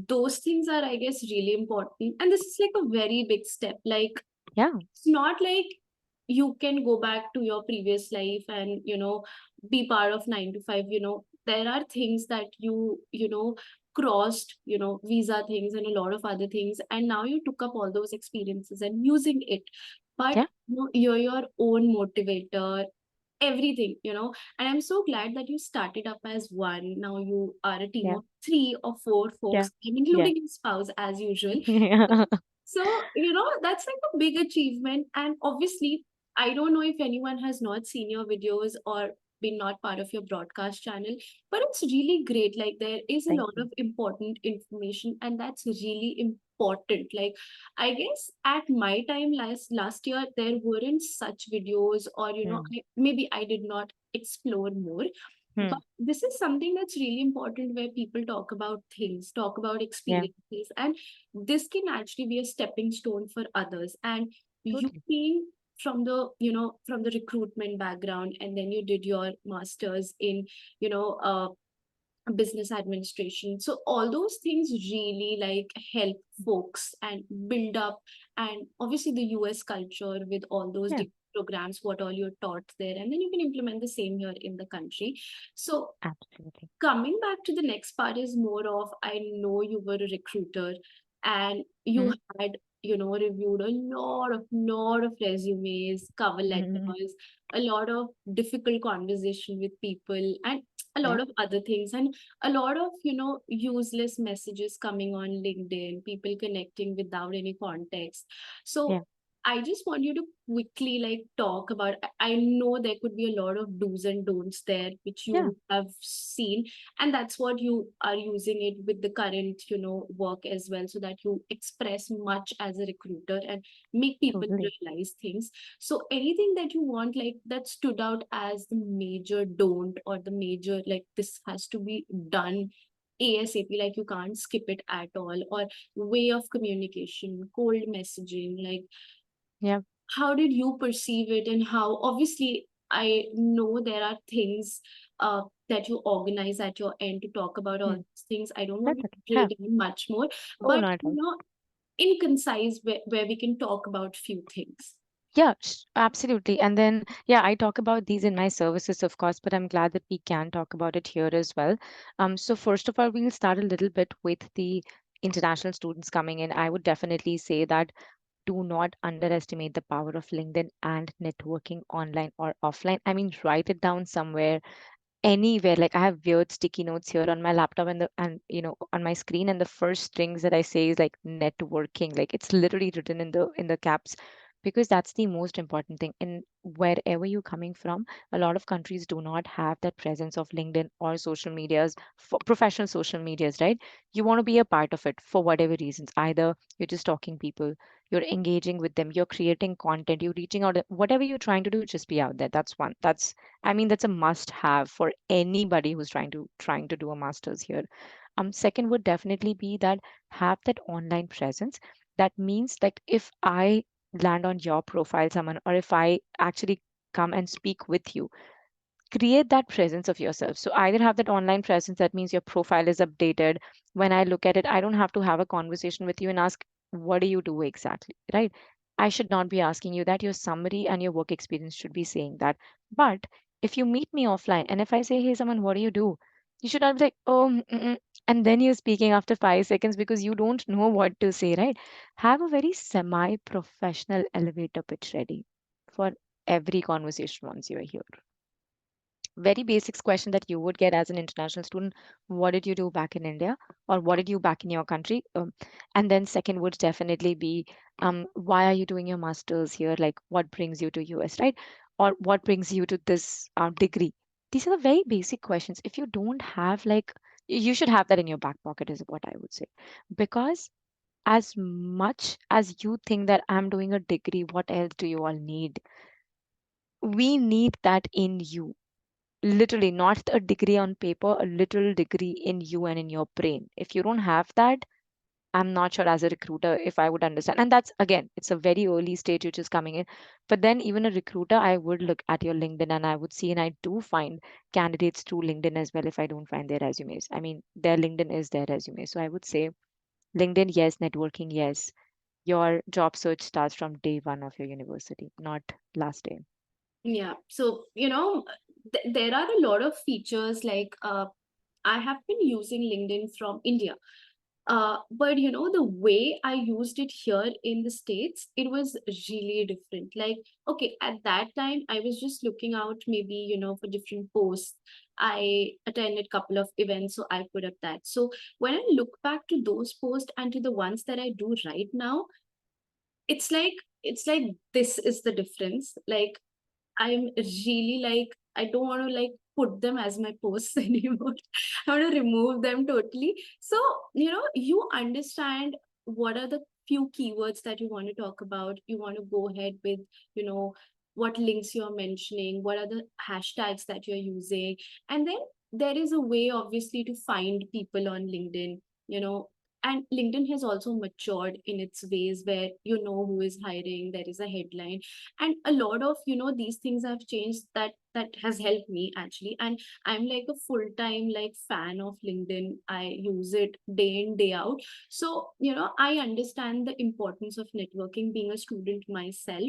S2: those things are, I guess, really important. And this is like a very big step. Like,
S3: yeah,
S2: it's not like you can go back to your previous life and, be part of 9 to 5. There are things that you crossed, visa things and a lot of other things. And now you took up all those experiences and using it. But
S3: yeah,
S2: you're your own motivator, everything. And I'm so glad that you started up as one. Now you are a team
S3: yeah,
S2: of 3 or 4
S3: yeah,
S2: folks, and
S3: yeah.
S2: including your spouse as usual.
S3: Yeah.
S2: So, that's like a big achievement. And obviously, I don't know if anyone has not seen your videos or been not part of your broadcast channel, but it's really great. Like, there is a
S3: Thank
S2: lot
S3: you.
S2: of important information, and that's really important. Like, I guess at my time last year, there weren't such videos, or,
S3: Hmm.
S2: maybe I did not explore more.
S3: Hmm.
S2: But this is something that's really important, where people talk about things, talk about
S3: Yeah,
S2: experiences, and this can actually be a stepping stone for others. And you
S3: totally.
S2: being from the recruitment background, and then you did your masters in, you know, uh, business administration. So all those things really like help folks and build up, and obviously the US culture with all those
S3: Yeah,
S2: different programs, what all you're taught there, and then you can implement the same here in the country. So
S3: absolutely.
S2: coming back to the next part is more of, I know you were a recruiter and you
S3: Hmm.
S2: had, reviewed a lot of resumes, cover
S3: Hmm.
S2: letters, a lot of difficult conversation with people, and a
S3: Yeah,
S2: lot of other things, and a lot of, useless messages coming on LinkedIn, people connecting without any context.
S3: yeah,
S2: So I just want you to quickly like talk about. I know there could be a lot of do's and don'ts there, which
S3: yeah,
S2: you have seen, and that's what you are using it with the current, work as well, so that you express much as a recruiter and make people
S3: totally.
S2: realize things. So anything that you want, like that stood out as the major don't, or the major like this has to be done ASAP, like you can't skip it at all, or way of communication, cold messaging, like
S3: Yeah,
S2: how did you perceive it, and how obviously I know there are things that you organize at your end to talk about all
S3: hmm.
S2: these things. I don't want
S3: That's
S2: to
S3: okay.
S2: drill
S3: Yeah.
S2: down much more,
S3: Oh,
S2: but
S3: not at all.
S2: in concise, where we can talk about few things.
S3: Yeah, absolutely. And then, yeah, I talk about these in my services, of course, but I'm glad that we can talk about it here as well. So first of all, we'll start a little bit with the international students coming in. I would definitely say that do not underestimate the power of LinkedIn and networking online or offline. I mean, write it down somewhere, anywhere. Like I have weird sticky notes here on my laptop and on my screen, and the first things that I say is like networking. Like it's literally written in the caps, because that's the most important thing. And wherever you're coming from, a lot of countries do not have that presence of LinkedIn or social medias, for professional social medias, right? You want to be a part of it for whatever reasons. Either you're just talking people, you're engaging with them, you're creating content, you're reaching out, whatever you're trying to do, just be out there. That's one. That's a must have for anybody who's trying to do a master's here. Second would definitely be that have that online presence. That means like if I land on your profile, someone, or if I actually come and speak with you, create that presence of yourself. So either have that online presence, that means your profile is updated. When I look at it, I don't have to have a conversation with you and ask, what do you do exactly, right? I should not be asking you that. Your summary and your work experience should be saying that. But if you meet me offline and if I say, hey, someone, what do you do? You should not be like, oh, and then you're speaking after 5 seconds because you don't know what to say, right? Have a very semi professional elevator pitch ready for every conversation once you're here. Very basics question that you would get as an international student: what did you do back in India, or what did you back in your country? And then second would definitely be, why are you doing your masters here? Like what brings you to US, right? Or what brings you to this degree? These are the very basic questions. If you don't have, like, you should have that in your back pocket is what I would say. Because as much as you think that I'm doing a degree, what else do you all need? We need that in you. Literally, not a degree on paper, a literal degree in you and in your brain. If you don't have that, I'm not sure as a recruiter if I would understand. And that's, again, it's a very early stage which is coming in. But then even a recruiter, I would look at your LinkedIn and I would see, and I do find candidates through LinkedIn as well if I don't find their resumes. I mean, their LinkedIn is their resume. So I would say LinkedIn, yes, networking, yes. Your job search starts from day one of your university, not last day.
S2: Yeah. So, there are a lot of features like I have been using LinkedIn from India. But the way I used it here in the States, it was really different. Like, okay, at that time, I was just looking out maybe, for different posts. I attended a couple of events, so I put up that. So when I look back to those posts and to the ones that I do right now, it's like this is the difference. Like I'm really like, I don't want to like put them as my posts anymore. I want to remove them totally. So, you understand what are the few keywords that you want to talk about. You want to go ahead with, you know, what links you're mentioning, what are the hashtags that you're using. And then there is a way, obviously, to find people on LinkedIn, you know, and LinkedIn has also matured in its ways where you know who is hiring, there is a headline, and a lot of these things have changed that has helped me actually. And I'm like a full-time like fan of LinkedIn. I use it day in day out. So I understand the importance of networking, being a student myself,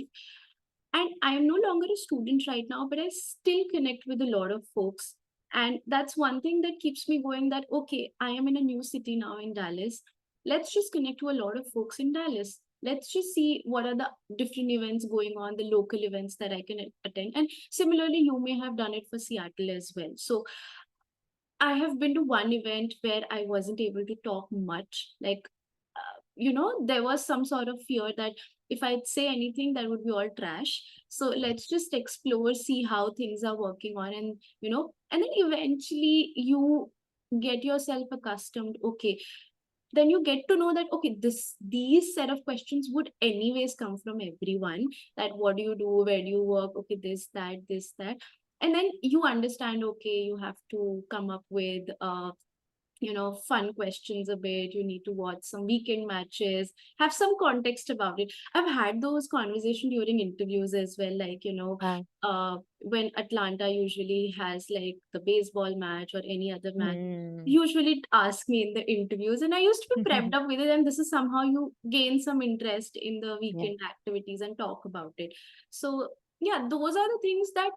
S2: and I'm no longer a student right now, but I still connect with a lot of folks. And that's one thing that keeps me going, that okay, I am in a new city now in Dallas. Let's just connect to a lot of folks in Dallas. Let's just see what are the different events going on, the local events that I can attend. And similarly, you may have done it for Seattle as well. So I have been to one event where I wasn't able to talk much. Like, there was some sort of fear that if I'd say anything, that would be all trash. So let's just explore, see how things are working on, and then eventually you get yourself accustomed. Okay, then you get to know that okay, these set of questions would anyways come from everyone. That what do you do, where do you work, okay, this that, and then you understand, okay, you have to come up with fun questions a bit. You need to watch some weekend matches, have some context about it. I've had those conversations during interviews as well, like when Atlanta usually has like the baseball match or any other match,
S3: Hmm.
S2: usually ask me in the interviews, and I used to be prepped up with it, and this is somehow you gain some interest in the
S3: Yeah.
S2: weekend activities and talk about it. So yeah, those are the things that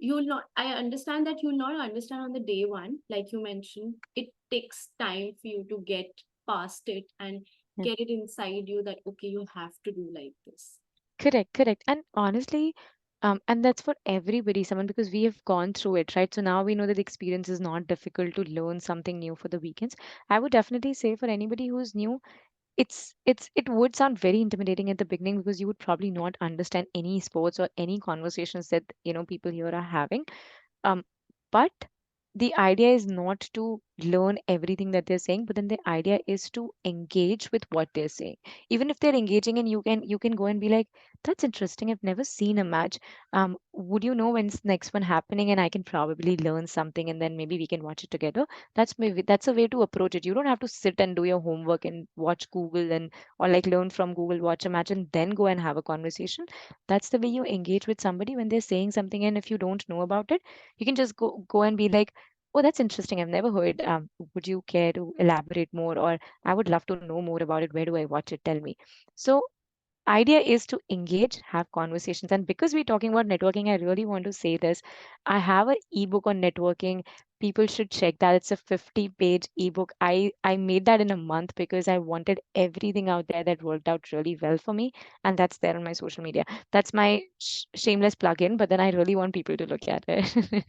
S2: you'll not I understand that you'll not understand on the day one. Like you mentioned, it takes time for you to get past it and
S3: Yeah.
S2: get it inside you that, okay, you have to do like this.
S3: Correct, correct. And honestly, and that's for everybody, someone, because we have gone through it, right? So now we know that the experience is not difficult to learn something new for the weekends. I would definitely say for anybody who's new, it would sound very intimidating at the beginning because you would probably not understand any sports or any conversations that people here are having. um, but the idea is not to learn everything that they're saying, but then the idea is to engage with what they're saying. Even if they're engaging, and you can go and be like, "That's interesting. I've never seen a match. Would you know when's the next one happening? And I can probably learn something, and then maybe we can watch it together." That's a way to approach it. You don't have to sit and do your homework and watch Google and or like learn from Google, watch a match, and then go and have a conversation. That's the way you engage with somebody when they're saying something, and if you don't know about it, you can just go and be like, "Oh, that's interesting. I've never heard. Would you care to elaborate more? Or I would love to know more about it. Where do I watch it? Tell me." So idea is to engage, have conversations. And because we're talking about networking, I really want to say this. I have an ebook on networking. People should check that. It's a 50-page ebook. I made that in a month because I wanted everything out there that worked out really well for me. And that's there on my social media. That's my shameless plug-in, but then I really want people to look at it.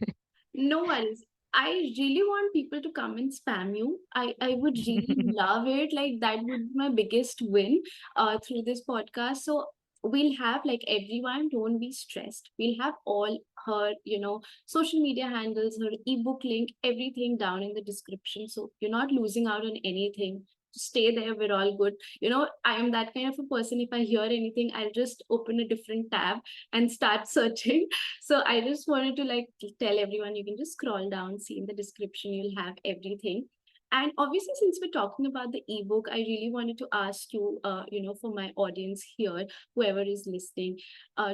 S2: No worries. I really want people to come and spam you. I would really love it. Like that would be my biggest win through this podcast. So we'll have like everyone, don't be stressed. We'll have all her, social media handles, her ebook link, everything down in the description. So you're not losing out on anything. Stay there, we're all good. I am that kind of a person. If I hear anything, I'll just open a different tab and start searching. So I just wanted to like tell everyone, you can just scroll down, see in the description, you'll have everything. And obviously, since we're talking about the ebook, I really wanted to ask you, for my audience here, whoever is listening,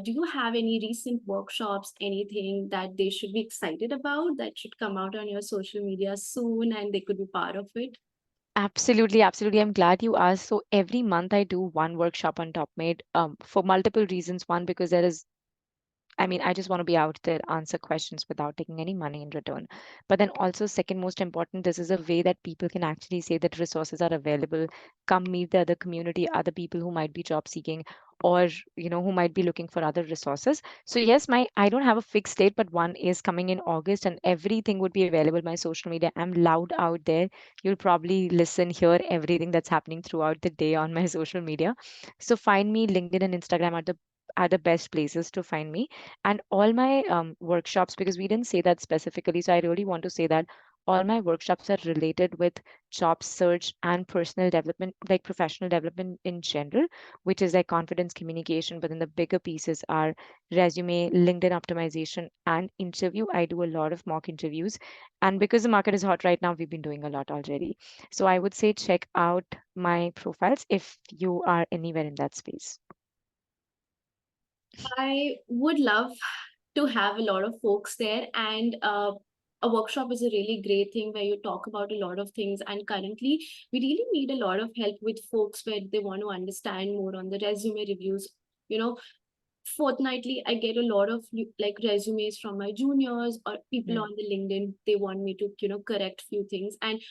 S2: do you have any recent workshops, anything that they should be excited about that should come out on your social media soon and they could be part of it?
S3: Absolutely, absolutely. I'm glad you asked. So every month I do one workshop on TopMate, for multiple reasons. One, because I just want to be out there, answer questions without taking any money in return. But then also, second most important, this is a way that people can actually say that resources are available. Come meet the other community, other people who might be job seeking, or who might be looking for other resources. So yes, my I don't have a fixed date, but one is coming in August, and everything would be available. My social media, I'm loud out there. You'll probably listen, hear everything that's happening throughout the day on my social media. So find me. LinkedIn and Instagram are the best places to find me. And all my workshops, because we didn't say that specifically, so I really want to say that all my workshops are related with job search and personal development, like professional development in general, which is like confidence communication. But then the bigger pieces are resume, LinkedIn optimization, and interview. I do a lot of mock interviews, and because the market is hot right now, we've been doing a lot already. So I would say check out my profiles if you are anywhere in that space.
S2: I would love to have a lot of folks there, and a workshop is a really great thing where you talk about a lot of things. And currently we really need a lot of help with folks where they want to understand more on the resume reviews. you know Fortnightly I get a lot of like resumes from my juniors or people
S3: Mm.
S2: on the LinkedIn. They want me to correct few things, and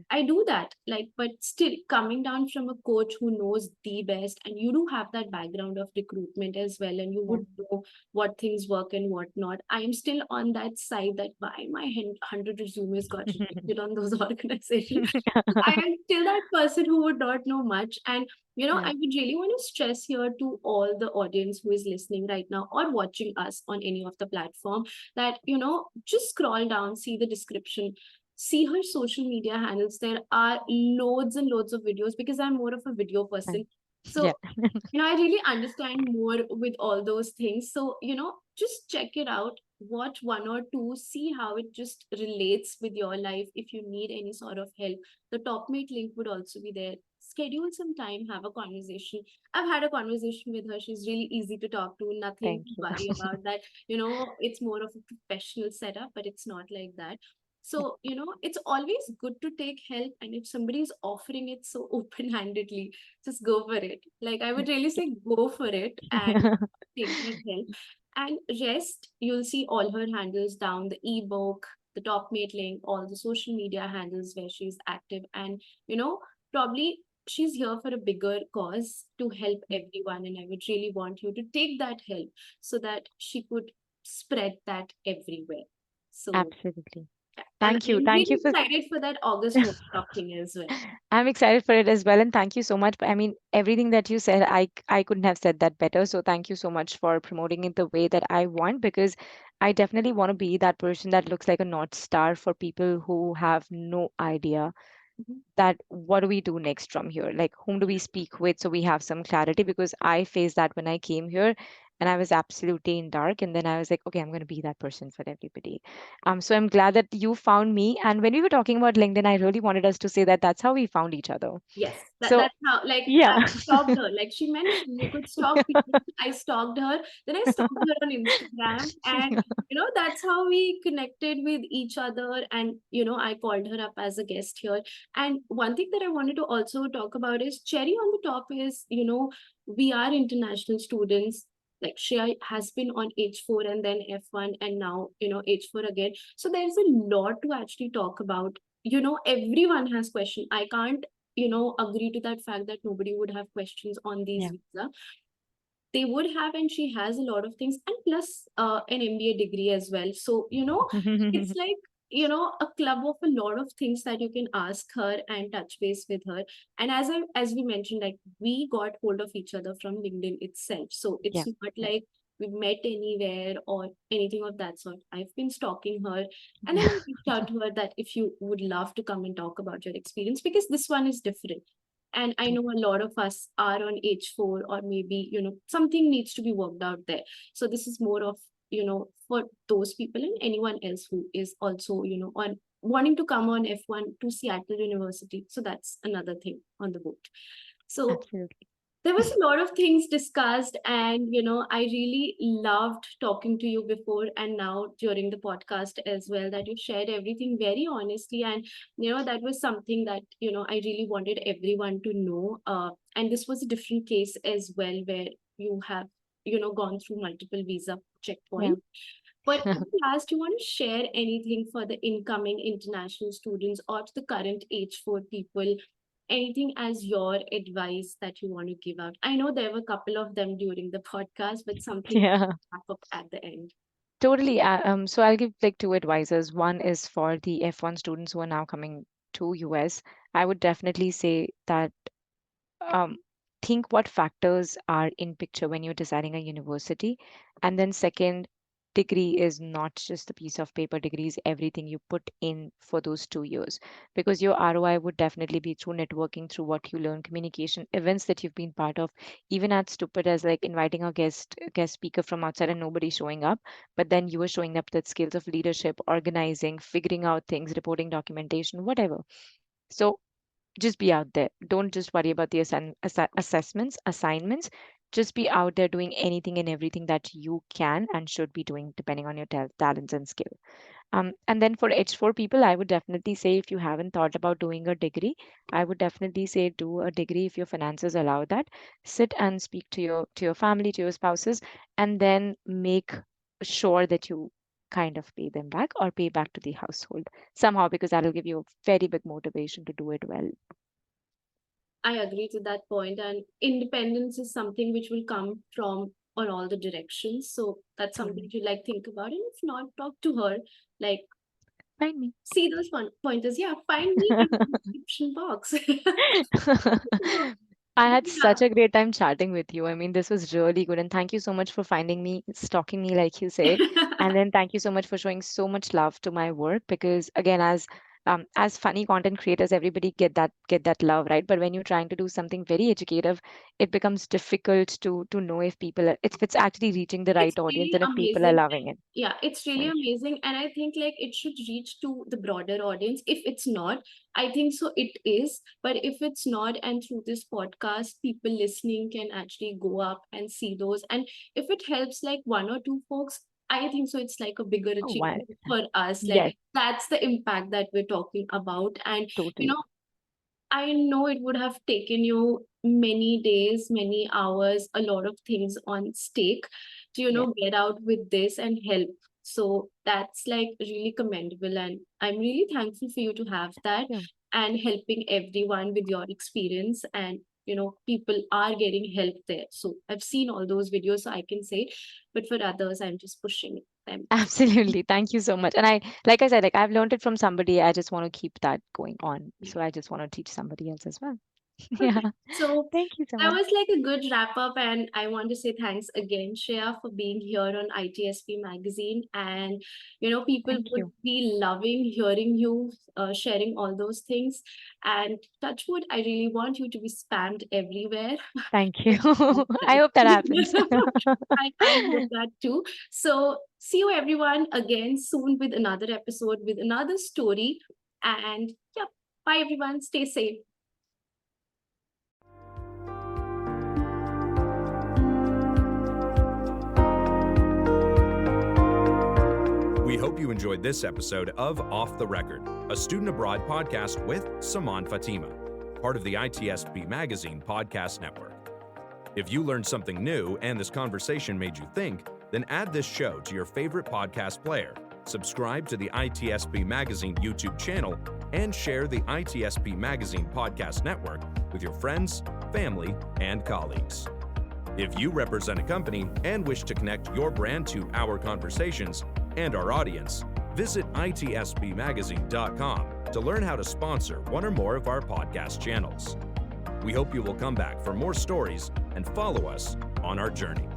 S2: I do that, like, but still coming down from a coach who knows the best, and you do have that background of recruitment as well, and you
S3: Yeah.
S2: would know what things work and what not. I am still on that side that why my 100 resumes got rejected on those organizations. I am still that person who would not know much. And
S3: Yeah.
S2: I would really want to stress here to all the audience who is listening right now or watching us on any of the platform that, just scroll down, see the description, see her social media handles. There are loads and loads of videos because I'm more of a video person.
S3: Fine. Yeah.
S2: So, I really understand more with all those things. So, just check it out, watch one or two, see how it just relates with your life. If you need any sort of help, the Topmate link would also be there. Schedule some time, have a conversation. I've had a conversation with her. She's really easy to talk to, nothing
S3: Thank
S2: to
S3: you.
S2: worry about that. It's more of a professional setup, but it's not like that. So, it's always good to take help. And if somebody is offering it so open handedly, just go for it. Like, I would really say go for it and take that help. And rest, you'll see all her handles down, the ebook, the top mate link, all the social media handles where she's active. And, probably she's here for a bigger cause to help everyone, and I would really want you to take that help so that she could spread that everywhere. So
S3: Absolutely.
S2: yeah, and
S3: Thank you.
S2: I'm
S3: Thank you
S2: really
S3: for
S2: excited for that August workshopping as well.
S3: I'm excited for it as well, and thank you so much. I mean, everything that you said, I couldn't have said that better. So thank you so much for promoting it the way that I want, because I definitely want to be that person that looks like a North Star for people who have no idea
S2: Mhm.
S3: that what do we do next from here? Like, whom do we speak with so we have some clarity? Because I faced that when I came here and I was absolutely in dark. And then I was like, okay, I'm going to be that person for everybody. So I'm glad that you found me. And when we were talking about LinkedIn, I really wanted us to say that that's how we found each other.
S2: Yes,
S3: So,
S2: that's how, like,
S3: yeah.
S2: I stalked her. Like she mentioned, you could stalk people. I stalked her. Then I stalked her on Instagram. And, that's how we connected with each other. And, I called her up as a guest here. And one thing that I wanted to also talk about is cherry on the top is, we are international students. Like Shreya has been on H4 and then F1 and now, H4 again. So there's a lot to actually talk about. Everyone has question. I can't agree to that fact that nobody would have questions on these
S3: Yeah.
S2: visa. They would have, and she has a lot of things, and plus an MBA degree as well. So it's like a club of a lot of things that you can ask her and touch base with her. And as we mentioned, like we got hold of each other from LinkedIn itself, so it's
S3: Yeah.
S2: not like we met anywhere or anything of that sort. I've been stalking her, and then I reached out to her that if you would love to come and talk about your experience, because this one is different. And I
S3: Yeah.
S2: know a lot of us are on H4, or maybe, something needs to be worked out there. So this is more of, for those people and anyone else who is also, on wanting to come on F1 to Seattle University. So that's another thing on the boat. So
S3: Absolutely.
S2: there was a lot of things discussed, and I really loved talking to you before and now during the podcast as well, that you shared everything very honestly. And that was something that I really wanted everyone to know. And this was a different case as well, where you have gone through multiple visa
S3: Yeah.
S2: checkpoints. But at last, you want to share anything for the incoming international students or to the current H4 people? Anything as your advice that you want to give out? I know there were a couple of them during the podcast, but something
S3: Yeah.
S2: wrap up at the end.
S3: Totally. So I'll give like two advices. One is for the F1 students who are now coming to US. I would definitely say that um, think what factors are in picture when you're deciding a university. And then second, degree is not just a piece of paper. Degree is everything you put in for those 2 years, because your ROI would definitely be through networking, through what you learn, communication, events that you've been part of, even as stupid as like inviting a guest speaker from outside and nobody showing up, but then you were showing up with skills of leadership, organizing, figuring out things, reporting documentation, whatever. So just be out there. Don't just worry about the assessments, assignments. Just be out there doing anything and everything that you can and should be doing, depending on your talents and skill. And then for H4 people, I would definitely say if you haven't thought about doing a degree, I would definitely say do a degree if your finances allow that. Sit and speak to your family, to your spouses, and then make sure that you kind of pay them back or pay back to the household somehow, because that'll give you a very big motivation to do it well.
S2: I agree to that point, and independence is something which will come from on all the directions. So that's something
S3: Totally.
S2: to like think about. And if not, talk to her. Like,
S3: Find me.
S2: see those pointers. Yeah, find me in the description box. So,
S3: I had
S2: yeah,
S3: such a great time chatting with you. I mean, this was really good. And thank you so much for finding me, stalking me, like you say. And then thank you so much for showing so much love to my work, because again, as funny content creators, everybody get that love, right? But when you're trying to do something very educative, it becomes difficult to know if if it's actually reaching the
S2: it's
S3: right audience
S2: really
S3: and if people are
S2: amazing.
S3: loving it.
S2: Yeah, it's really
S3: Right.
S2: amazing. And I think like it should reach to the broader audience. If it's not, I think so it is. But if it's not, and through this podcast, people listening can actually go up and see those. And if it helps like one or two folks, I think so it's like a bigger
S3: Oh, wow.
S2: achievement for us. Like
S3: Yes,
S2: that's the impact that we're talking about. And you
S3: totally.
S2: know, I know it would have taken you many days, many hours, a lot of things on stake to,
S3: Yeah.
S2: get out with this and help. So that's like really commendable. And I'm really thankful for you to have that.
S3: Yeah.
S2: and helping everyone with your experience. And people are getting help there. So I've seen all those videos, so I can say, but for others, I'm just pushing them.
S3: Absolutely. Thank you so much. And like I said, like I've learned it from somebody. I just want to keep that going on. So I just want to teach somebody else as well. Yeah.
S2: So
S3: Thank you so
S2: that
S3: much.
S2: was like a good wrap up, and I want to say thanks again, Shreya, for being here on ITSP Magazine. And people
S3: Thank
S2: would
S3: you.
S2: be loving hearing you sharing all those things. And touch wood, I really want you to be spammed everywhere.
S3: Thank you. I hope that happens.
S2: I hope that too. So see you everyone again soon with another episode with another story. And yeah, bye everyone. Stay safe.
S1: We hope you enjoyed this episode of Off the Record, a student abroad podcast with Saman Fatima, part of the ITSP Magazine podcast network. If you learned something new and this conversation made you think, then add this show to your favorite podcast player, subscribe to the ITSP Magazine YouTube channel, and share the ITSP Magazine podcast network with your friends, family, and colleagues. If you represent a company and wish to connect your brand to our conversations and our audience, visit itspmagazine.com to learn how to sponsor one or more of our podcast channels. We hope you will come back for more stories and follow us on our journey.